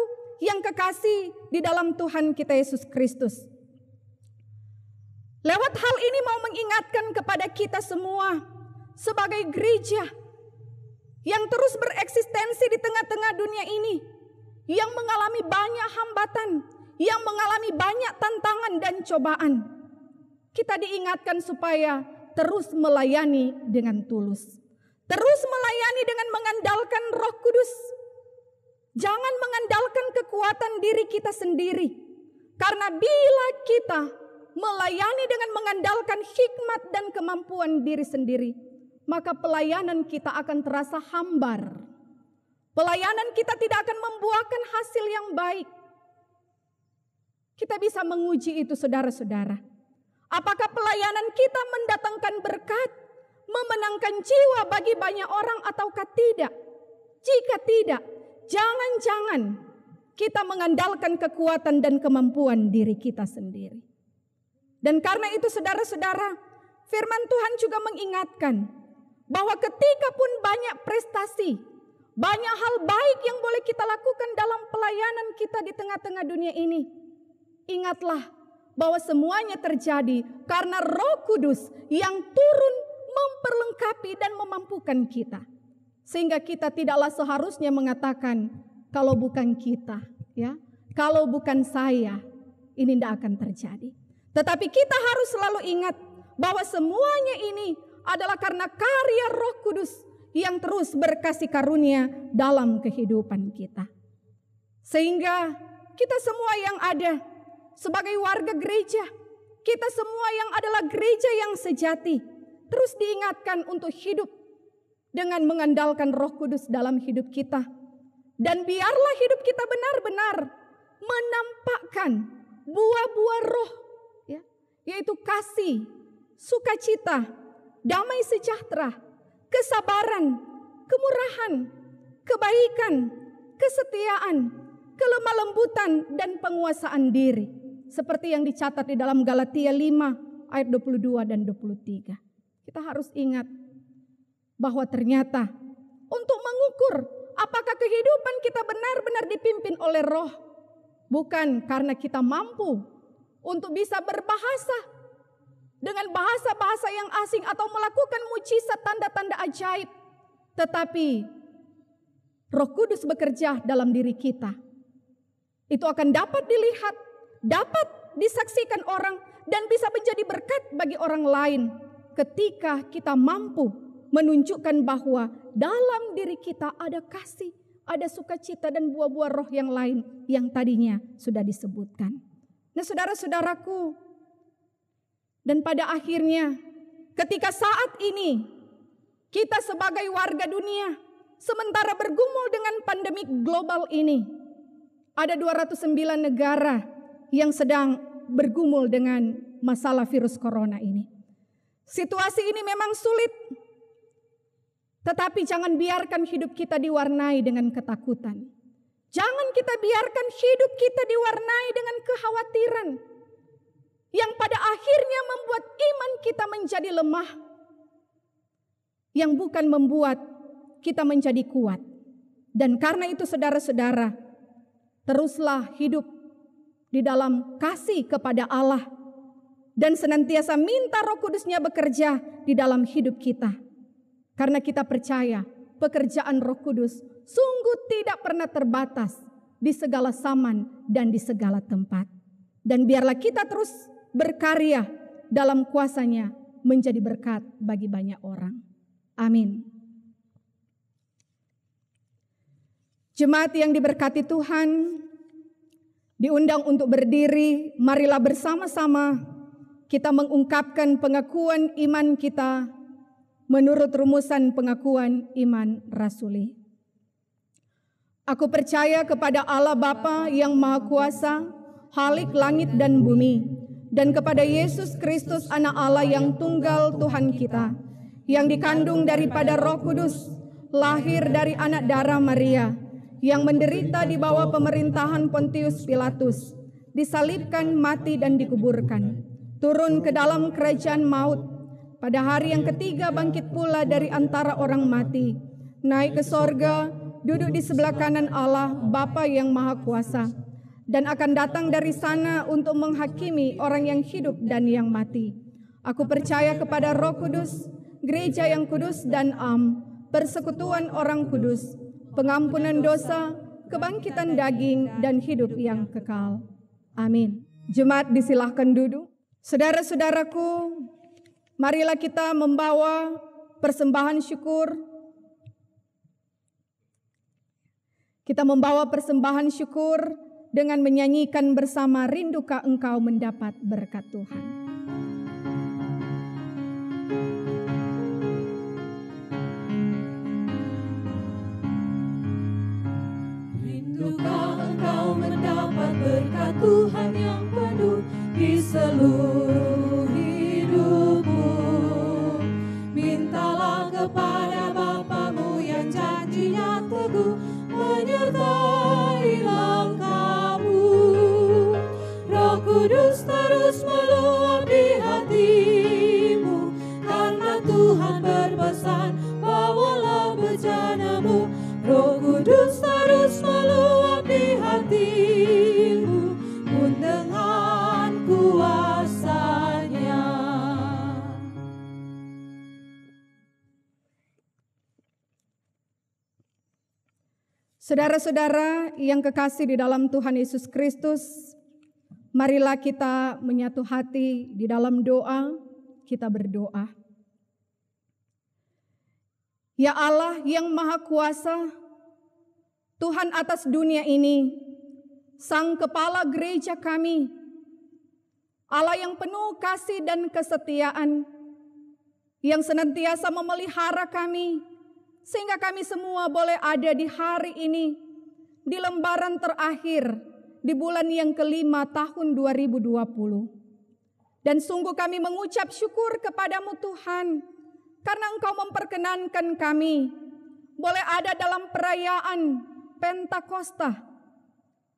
Speaker 2: yang kekasih di dalam Tuhan kita Yesus Kristus, lewat hal ini mau mengingatkan kepada kita semua sebagai gereja yang terus bereksistensi di tengah-tengah dunia ini, yang mengalami banyak hambatan, yang mengalami banyak tantangan dan cobaan. Kita diingatkan supaya terus melayani dengan tulus, terus melayani dengan mengandalkan Roh Kudus. Jangan mengandalkan kekuatan diri kita sendiri. Karena bila kita melayani dengan mengandalkan hikmat dan kemampuan diri sendiri, maka pelayanan kita akan terasa hambar. Pelayanan kita tidak akan membuahkan hasil yang baik. Kita bisa menguji itu, saudara-saudara. Apakah pelayanan kita mendatangkan berkat, memenangkan jiwa bagi banyak orang ataukah tidak? Jika tidak, jangan-jangan kita mengandalkan kekuatan dan kemampuan diri kita sendiri. Dan karena itu saudara-saudara, firman Tuhan juga mengingatkan bahwa ketika pun banyak prestasi, banyak hal baik yang boleh kita lakukan dalam pelayanan kita di tengah-tengah dunia ini, ingatlah bahwa semuanya terjadi karena Roh Kudus yang turun memperlengkapi dan memampukan kita. Sehingga kita tidaklah seharusnya mengatakan, kalau bukan kita, ya, kalau bukan saya, ini tidak akan terjadi. Tetapi kita harus selalu ingat bahwa semuanya ini adalah karena karya Roh Kudus yang terus berkasih karunia dalam kehidupan kita. Sehingga kita semua yang ada sebagai warga gereja, kita semua yang adalah gereja yang sejati, terus diingatkan untuk hidup dengan mengandalkan Roh Kudus dalam hidup kita. Dan biarlah hidup kita benar-benar menampakkan buah-buah roh, ya, yaitu kasih, sukacita, damai sejahtera, kesabaran, kemurahan, kebaikan, kesetiaan, kelemah lembutan, dan penguasaan diri. Seperti yang dicatat di dalam Galatia 5 ayat 22 dan 23. Kita harus ingat bahwa ternyata untuk mengukur apakah kehidupan kita benar-benar dipimpin oleh Roh, bukan karena kita mampu untuk bisa berbahasa dengan bahasa-bahasa yang asing atau melakukan mujizat tanda-tanda ajaib, tetapi Roh Kudus bekerja dalam diri kita. Itu akan dapat dilihat, dapat disaksikan orang, dan bisa menjadi berkat bagi orang lain ketika kita mampu menunjukkan bahwa dalam diri kita ada kasih, ada sukacita dan buah-buah roh yang lain yang tadinya sudah disebutkan. Nah, saudara-saudaraku, dan pada akhirnya ketika saat ini kita sebagai warga dunia sementara bergumul dengan pandemi global ini, ada 209 negara yang sedang bergumul dengan masalah virus corona ini. Situasi ini memang sulit, tetapi jangan biarkan hidup kita diwarnai dengan ketakutan. Jangan kita biarkan hidup kita diwarnai dengan kekhawatiran. yang pada akhirnya membuat iman kita menjadi lemah, yang bukan membuat kita menjadi kuat. Dan karena itu saudara-saudara, teruslah hidup di dalam kasih kepada Allah dan senantiasa minta Roh Kudus-Nya bekerja di dalam hidup kita. Karena kita percaya pekerjaan Roh Kudus sungguh tidak pernah terbatas di segala zaman dan di segala tempat. Dan biarlah kita terus berkarya dalam kuasa-Nya menjadi berkat bagi banyak orang. Amin. Jemaat yang diberkati Tuhan, diundang untuk berdiri, marilah bersama-sama kita mengungkapkan pengakuan iman kita menurut rumusan pengakuan iman rasuli. Aku percaya kepada Allah Bapa yang Maha Kuasa, Khalik langit dan bumi, dan kepada Yesus Kristus Anak Allah yang tunggal Tuhan kita, yang dikandung daripada Roh Kudus, lahir dari anak darah Maria, yang menderita di bawah pemerintahan Pontius Pilatus, disalibkan, mati dan dikuburkan, turun ke dalam kerajaan maut, pada hari yang ketiga bangkit pula dari antara orang mati, naik ke sorga, duduk di sebelah kanan Allah Bapa yang Maha Kuasa, dan akan datang dari sana untuk menghakimi orang yang hidup dan yang mati. Aku percaya kepada Roh Kudus, gereja yang kudus dan persekutuan orang kudus, pengampunan dosa, kebangkitan daging, dan hidup yang kekal. Amin. Jemaat disilahkan duduk. Saudara-saudaraku, marilah kita membawa persembahan syukur. Kita membawa persembahan syukur dengan menyanyikan bersama Rindukah Engkau mendapat berkat Tuhan.
Speaker 4: Rindukah engkau mendapat berkat Tuhan yang penuh di seluruh hidupmu? Mintalah kepada Bapamu yang janjinya teguh menyertai langkahmu. Roh Kudus terus meluapi hatimu, karena Tuhan berpesan, bawalah bejanamu. Roh Kudus terus meluapi hatimu, pun dengan kuasa-Nya.
Speaker 2: Saudara-saudara yang kekasih di dalam Tuhan Yesus Kristus, marilah kita menyatu hati di dalam doa, kita berdoa. Ya Allah yang Maha Kuasa, Tuhan atas dunia ini, Sang Kepala Gereja kami, Allah yang penuh kasih dan kesetiaan, yang senantiasa memelihara kami, sehingga kami semua boleh ada di hari ini, di lembaran terakhir, di bulan yang kelima tahun 2020. Dan sungguh kami mengucap syukur kepadamu Tuhan, karena Engkau memperkenankan kami boleh ada dalam perayaan Pentakosta.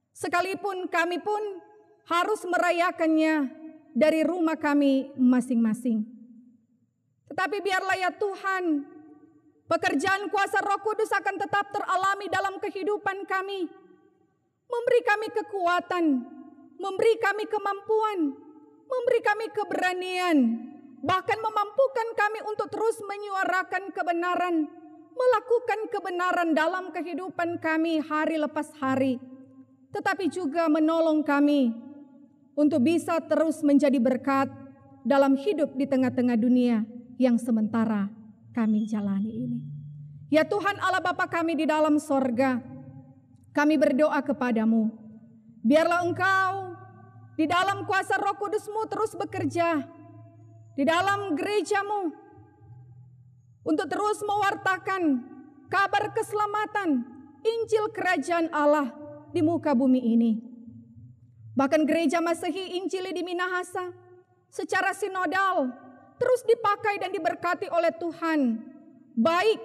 Speaker 2: Sekalipun kami pun harus merayakannya dari rumah kami masing-masing. Tetapi biarlah ya Tuhan, pekerjaan kuasa Roh Kudus akan tetap teralami dalam kehidupan kami. Memberi kami kekuatan, memberi kami kemampuan, memberi kami keberanian, bahkan memampukan kami untuk terus menyuarakan kebenaran, melakukan kebenaran dalam kehidupan kami hari lepas hari. Tetapi juga menolong kami untuk bisa terus menjadi berkat dalam hidup di tengah-tengah dunia yang sementara kami jalani ini. Ya Tuhan Allah Bapa kami di dalam sorga, kami berdoa kepadamu, biarlah Engkau di dalam kuasa Roh Kudus-Mu terus bekerja di dalam gerejamu untuk terus mewartakan kabar keselamatan, Injil Kerajaan Allah di muka bumi ini. Bahkan gereja Masehi Injili di Minahasa secara sinodal terus dipakai dan diberkati oleh Tuhan, baik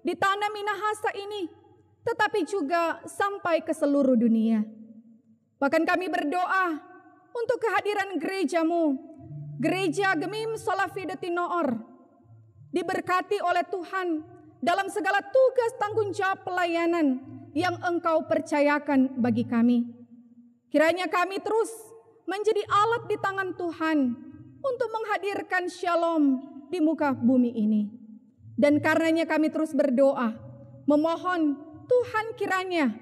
Speaker 2: di tanah Minahasa ini, tetapi juga sampai ke seluruh dunia. Bahkan kami berdoa, untuk kehadiran gerejamu, Gereja Gemim Sola Fide Tinoor, diberkati oleh Tuhan dalam segala tugas tanggung jawab pelayanan yang Engkau percayakan bagi kami. Kiranya kami terus menjadi alat di tangan Tuhan untuk menghadirkan shalom di muka bumi ini. Dan karenanya kami terus berdoa, memohon Tuhan kiranya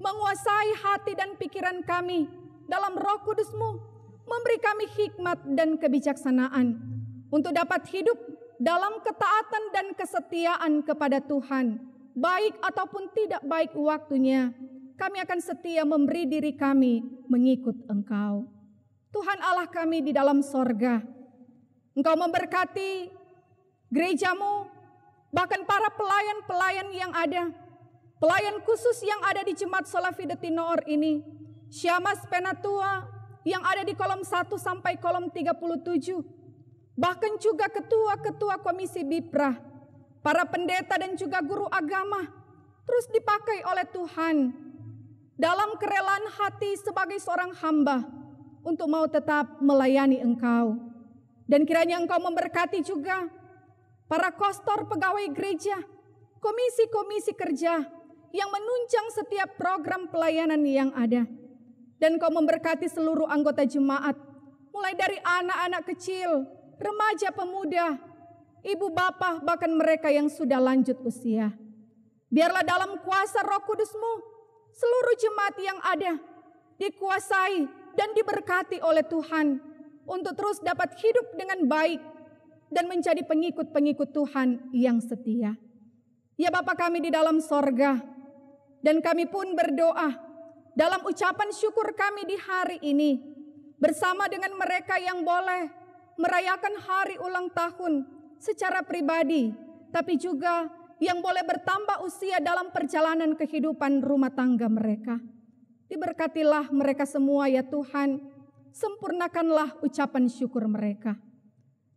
Speaker 2: menguasai hati dan pikiran kami dalam Roh Kudus-Mu, memberi kami hikmat dan kebijaksanaan untuk dapat hidup dalam ketaatan dan kesetiaan kepada Tuhan. Baik ataupun tidak baik waktunya, kami akan setia memberi diri kami mengikut Engkau. Tuhan Allah kami di dalam sorga, Engkau memberkati gerejamu, bahkan para pelayan-pelayan yang ada, pelayan khusus yang ada di Jemaat Sola Fide Tinoor ini, Syamas Penatua yang ada di kolom 1 sampai kolom 37, bahkan juga ketua-ketua komisi Biprah, para pendeta dan juga guru agama, terus dipakai oleh Tuhan dalam kerelaan hati sebagai seorang hamba untuk mau tetap melayani Engkau. Dan kiranya Engkau memberkati juga para kostor pegawai gereja, komisi-komisi kerja yang menunjang setiap program pelayanan yang ada. Dan Engkau memberkati seluruh anggota jemaat, mulai dari anak-anak kecil, remaja pemuda, ibu bapak, bahkan mereka yang sudah lanjut usia. Biarlah dalam kuasa Roh Kudus-Mu, seluruh jemaat yang ada dikuasai dan diberkati oleh Tuhan untuk terus dapat hidup dengan baik dan menjadi pengikut-pengikut Tuhan yang setia. Ya Bapa kami di dalam sorga, dan kami pun berdoa dalam ucapan syukur kami di hari ini, bersama dengan mereka yang boleh merayakan hari ulang tahun secara pribadi, tapi juga yang boleh bertambah usia dalam perjalanan kehidupan rumah tangga mereka. Diberkatilah mereka semua ya Tuhan, sempurnakanlah ucapan syukur mereka.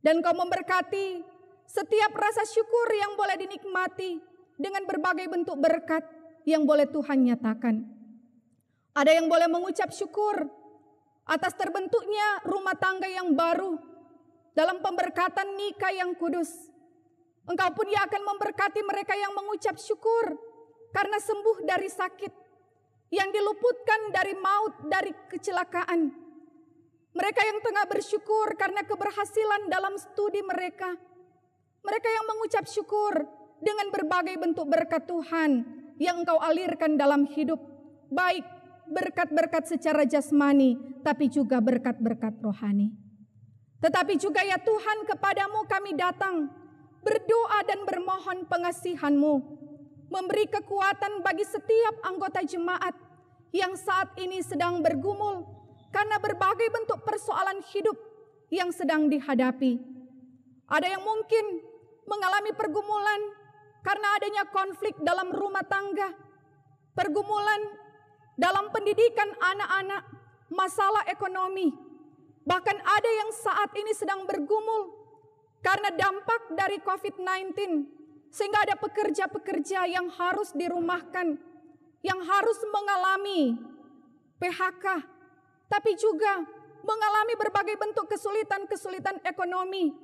Speaker 2: Dan Kau memberkati setiap rasa syukur yang boleh dinikmati dengan berbagai bentuk berkat yang boleh Tuhan nyatakan. Ada yang boleh mengucap syukur atas terbentuknya rumah tangga yang baru dalam pemberkatan nikah yang kudus. Engkau pun yang akan memberkati mereka yang mengucap syukur karena sembuh dari sakit, yang diluputkan dari maut, dari kecelakaan. Mereka yang tengah bersyukur karena keberhasilan dalam studi mereka. Mereka yang mengucap syukur dengan berbagai bentuk berkat Tuhan yang Engkau alirkan dalam hidup, baik berkat-berkat secara jasmani, tapi juga berkat-berkat rohani. Tetapi juga ya Tuhan, kepadamu kami datang, berdoa dan bermohon pengasihan-Mu, memberi kekuatan bagi setiap anggota jemaat yang saat ini sedang bergumul karena berbagai bentuk persoalan hidup yang sedang dihadapi. Ada yang mungkin mengalami pergumulan karena adanya konflik dalam rumah tangga, pergumulan dalam pendidikan anak-anak, masalah ekonomi. Bahkan ada yang saat ini sedang bergumul karena dampak dari COVID-19, sehingga ada pekerja-pekerja yang harus dirumahkan, yang harus mengalami PHK, tapi juga mengalami berbagai bentuk kesulitan-kesulitan ekonomi.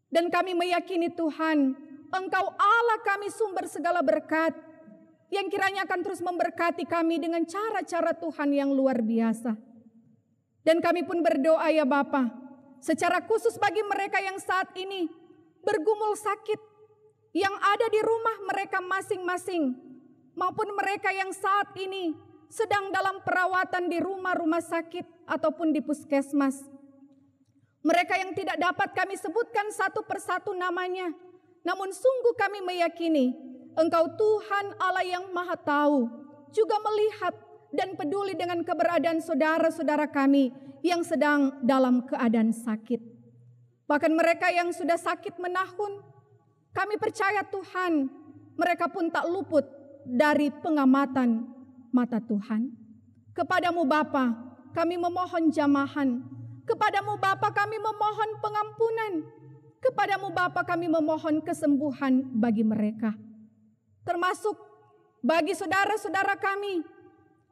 Speaker 2: Dan kami meyakini Tuhan, Engkau Allah kami sumber segala berkat, yang kiranya akan terus memberkati kami dengan cara-cara Tuhan yang luar biasa. Dan kami pun berdoa ya Bapa, secara khusus bagi mereka yang saat ini bergumul sakit, yang ada di rumah mereka masing-masing, maupun mereka yang saat ini sedang dalam perawatan di rumah-rumah sakit ataupun di puskesmas. Mereka yang tidak dapat kami sebutkan satu persatu namanya, namun sungguh kami meyakini Engkau Tuhan Allah yang Maha Tahu, juga melihat dan peduli dengan keberadaan saudara-saudara kami yang sedang dalam keadaan sakit. Bahkan mereka yang sudah sakit menahun, kami percaya Tuhan, mereka pun tak luput dari pengamatan mata Tuhan. Kepadamu Bapa, kami memohon jamahan. Kepadamu Bapa, kami memohon pengampunan. Kepadamu Bapa, kami memohon kesembuhan bagi mereka. Termasuk bagi saudara-saudara kami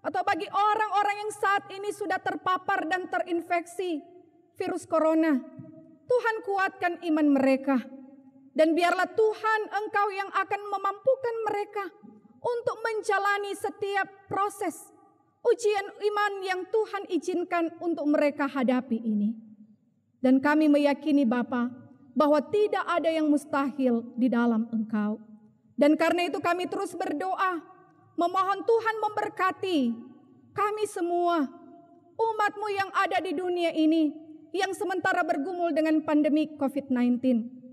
Speaker 2: atau bagi orang-orang yang saat ini sudah terpapar dan terinfeksi virus corona, Tuhan kuatkan iman mereka. Dan biarlah Tuhan Engkau yang akan memampukan mereka untuk menjalani setiap proses ujian iman yang Tuhan izinkan untuk mereka hadapi ini. Dan kami meyakini Bapa, bahwa tidak ada yang mustahil di dalam Engkau. Dan karena itu kami terus berdoa, memohon Tuhan memberkati kami semua, umat-Mu yang ada di dunia ini, yang sementara bergumul dengan pandemi COVID-19.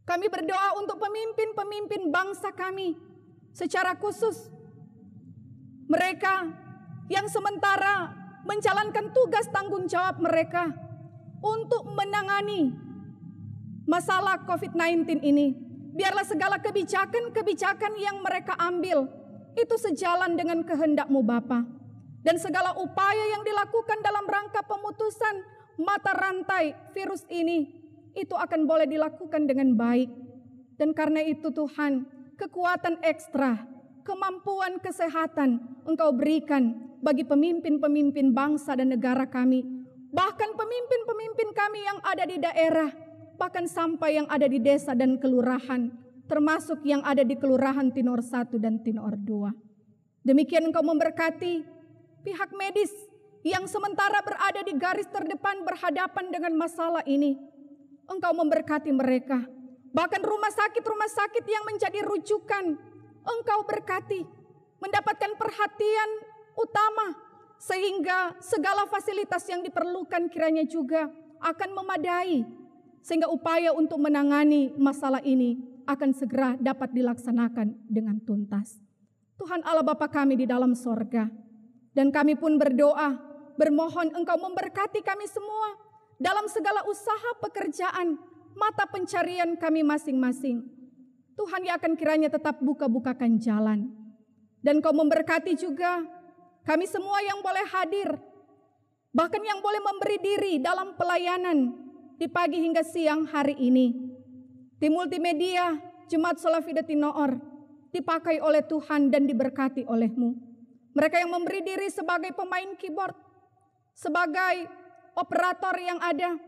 Speaker 2: Kami berdoa untuk pemimpin-pemimpin bangsa kami, secara khusus mereka yang sementara menjalankan tugas tanggung jawab mereka untuk menangani masalah COVID-19 ini. Biarlah segala kebijakan-kebijakan yang mereka ambil itu sejalan dengan kehendak-Mu Bapa. Dan segala upaya yang dilakukan dalam rangka pemutusan mata rantai virus ini, itu akan boleh dilakukan dengan baik. Dan karena itu Tuhan, kekuatan ekstra, kemampuan kesehatan Engkau berikan bagi pemimpin-pemimpin bangsa dan negara kami. Bahkan pemimpin-pemimpin kami yang ada di daerah, bahkan sampai yang ada di desa dan kelurahan, termasuk yang ada di kelurahan Tinor 1 dan Tinor 2. Demikian Engkau memberkati pihak medis yang sementara berada di garis terdepan berhadapan dengan masalah ini. Engkau memberkati mereka. Bahkan rumah sakit yang menjadi rujukan, Engkau berkati, mendapatkan perhatian utama, sehingga segala fasilitas yang diperlukan kiranya juga akan memadai, sehingga upaya untuk menangani masalah ini akan segera dapat dilaksanakan dengan tuntas. Tuhan Allah Bapa kami di dalam sorga, dan kami pun berdoa, bermohon Engkau memberkati kami semua dalam segala usaha pekerjaan, mata pencarian kami masing-masing. Tuhan yang akan kiranya tetap buka-bukakan jalan. Dan Kau memberkati juga kami semua yang boleh hadir, bahkan yang boleh memberi diri dalam pelayanan di pagi hingga siang hari ini. Tim multimedia Jemaat Solafide Tinoor dipakai oleh Tuhan dan diberkati oleh-Mu. Mereka yang memberi diri sebagai pemain keyboard, sebagai operator yang ada,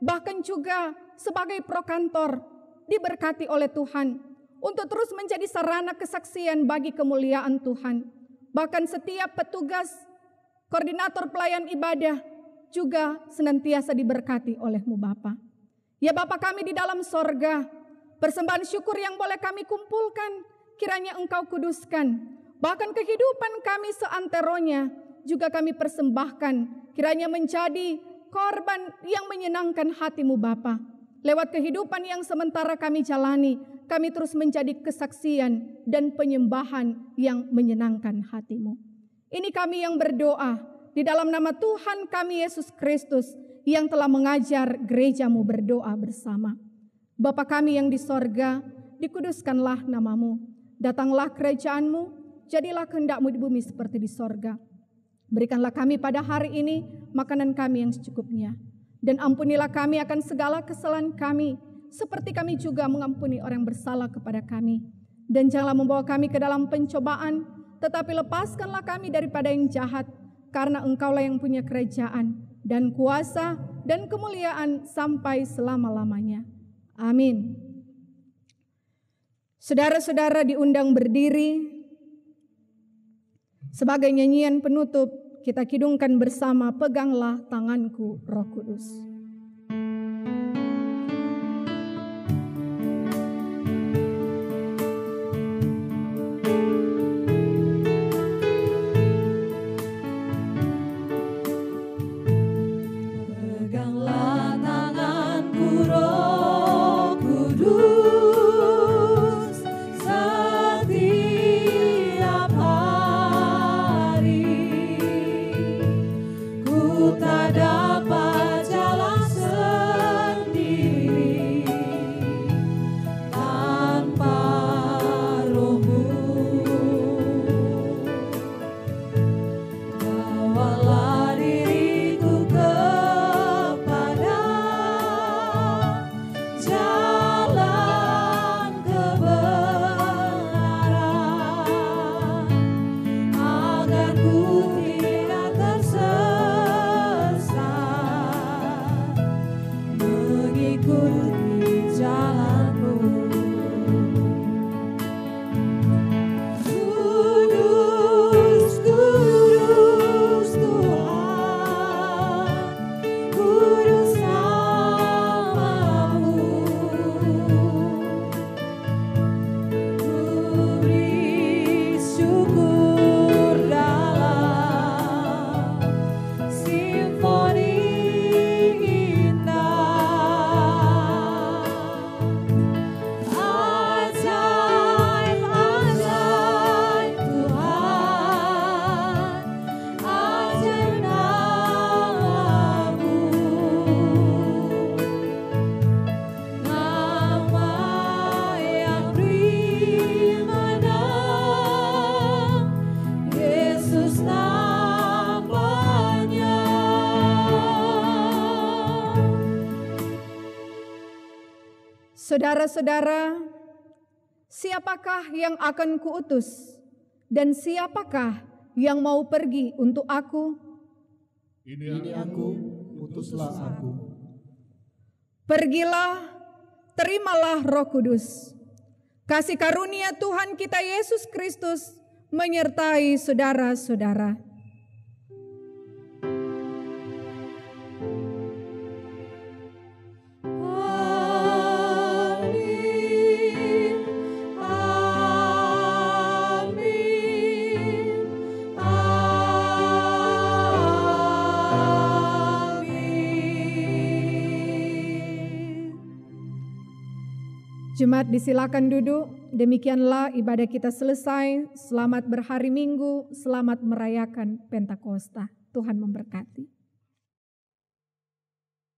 Speaker 2: bahkan juga sebagai prokantor, diberkati oleh Tuhan untuk terus menjadi sarana kesaksian bagi kemuliaan Tuhan. Bahkan setiap petugas, koordinator pelayan ibadah juga senantiasa diberkati oleh-Mu Bapa. Ya Bapa kami di dalam sorga, persembahan syukur yang boleh kami kumpulkan, kiranya Engkau kuduskan. Bahkan kehidupan kami seanteronya juga kami persembahkan, kiranya menjadi korban yang menyenangkan hati-Mu Bapa. Lewat kehidupan yang sementara kami jalani, kami terus menjadi kesaksian dan penyembahan yang menyenangkan hati-Mu. Ini kami yang berdoa di dalam nama Tuhan kami Yesus Kristus yang telah mengajar gereja-Mu berdoa bersama. Bapa kami yang di sorga, dikuduskanlah nama-Mu. Datanglah kerajaan-Mu, jadilah kehendak-Mu di bumi seperti di sorga. Berikanlah kami pada hari ini makanan kami yang secukupnya. Dan ampunilah kami akan segala kesalahan kami, seperti kami juga mengampuni orang yang bersalah kepada kami. Dan janganlah membawa kami ke dalam pencobaan, tetapi lepaskanlah kami daripada yang jahat, karena Engkaulah yang punya kerajaan, dan kuasa, dan kemuliaan sampai selama-lamanya. Amin. Saudara-saudara diundang berdiri. Sebagai nyanyian penutup, kita kidungkan bersama Peganglah Tanganku Roh Kudus.
Speaker 4: Peganglah tanganku Roh Kudus, setiap hari ku tak dapat jalan sendiri tanpa Roh-Mu. Bawalah diriku kepada jalan kebenaran, agar ku
Speaker 2: Saudara-saudara, siapakah yang akan kuutus dan siapakah yang mau pergi untuk aku?
Speaker 3: Ini aku, utuslah aku.
Speaker 2: Pergilah, terimalah Roh Kudus. Kasih karunia Tuhan kita Yesus Kristus menyertai saudara-saudara.
Speaker 4: Amin. Amin. Amin.
Speaker 2: Jemaat disilakan duduk. Demikianlah ibadah kita selesai. Selamat berhari Minggu, selamat merayakan Pentakosta. Tuhan memberkati.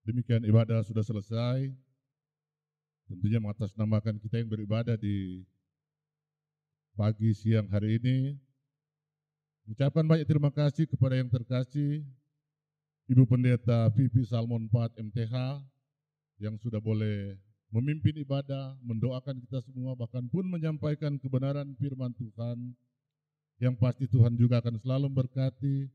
Speaker 1: Demikian ibadah sudah selesai. Tentunya mengatasnamakan kita yang beribadah di pagi siang hari ini. Ucapkan banyak terima kasih kepada yang terkasih Ibu Pendeta Vivi Salmon 4 MTH yang sudah boleh memimpin ibadah, mendoakan kita semua, bahkan pun menyampaikan kebenaran firman Tuhan, yang pasti Tuhan juga akan selalu memberkati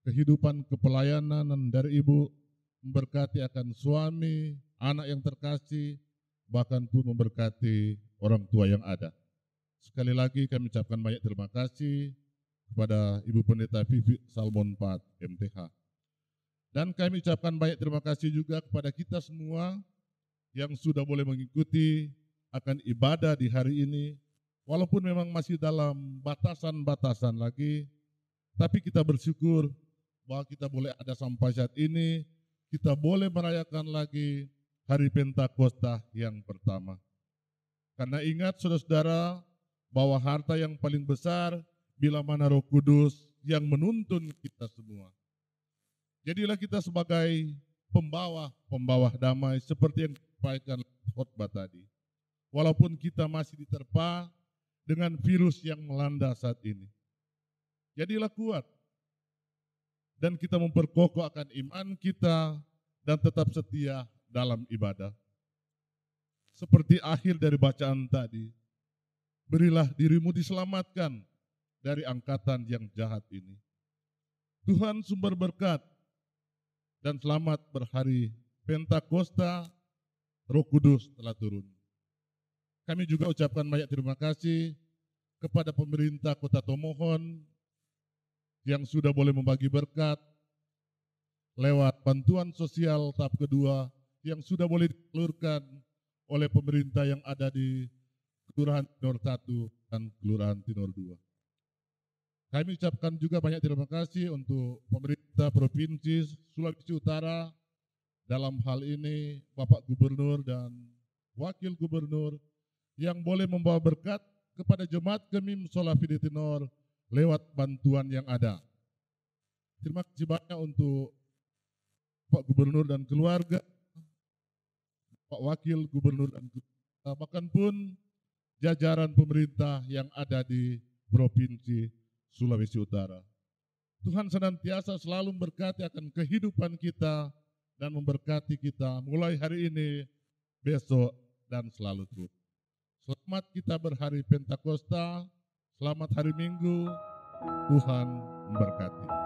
Speaker 1: kehidupan kepelayanan dari Ibu, memberkati akan suami, anak yang terkasih, bahkan pun memberkati orang tua yang ada. Sekali lagi kami ucapkan banyak terima kasih kepada Ibu Pendeta Vivi Salmon 4 MTH. Dan kami ucapkan banyak terima kasih juga kepada kita semua yang sudah boleh mengikuti akan ibadah di hari ini, walaupun memang masih dalam batasan-batasan lagi, tapi kita bersyukur bahwa kita boleh ada sampai saat ini, kita boleh merayakan lagi hari Pentakosta yang pertama. Karena ingat saudara-saudara, bahwa harta yang paling besar bila mana Roh Kudus yang menuntun kita semua. Jadilah kita sebagai pembawa damai seperti yang disampaikan khotbah tadi. Walaupun kita masih diterpa dengan virus yang melanda saat ini. Jadilah kuat dan kita memperkokoh akan iman kita dan tetap setia dalam ibadah. Seperti akhir dari bacaan tadi, berilah dirimu diselamatkan dari angkatan yang jahat ini. Tuhan sumber berkat dan selamat berhari Pentakosta, Roh Kudus telah turun. Kami juga ucapkan banyak terima kasih kepada pemerintah Kota Tomohon yang sudah boleh membagi berkat lewat bantuan sosial tahap kedua yang sudah boleh disalurkan oleh pemerintah yang ada di Kelurahan Tinor 1 dan Kelurahan Tinor 2. Kami ucapkan juga banyak terima kasih untuk pemerintah Provinsi Sulawesi Utara, dalam hal ini Bapak Gubernur dan Wakil Gubernur yang boleh membawa berkat kepada jemaat Kemim Solafide Tinor lewat bantuan yang ada. Terima kasih banyak untuk Pak Gubernur dan keluarga, Pak Wakil Gubernur dan keluarga, bahkan pun jajaran pemerintah yang ada di Provinsi Sulawesi Utara. Tuhan senantiasa selalu memberkati akan kehidupan kita dan memberkati kita mulai hari ini, besok, dan selalu terus. Selamat kita berhari Pentakosta, selamat hari Minggu, Tuhan memberkati.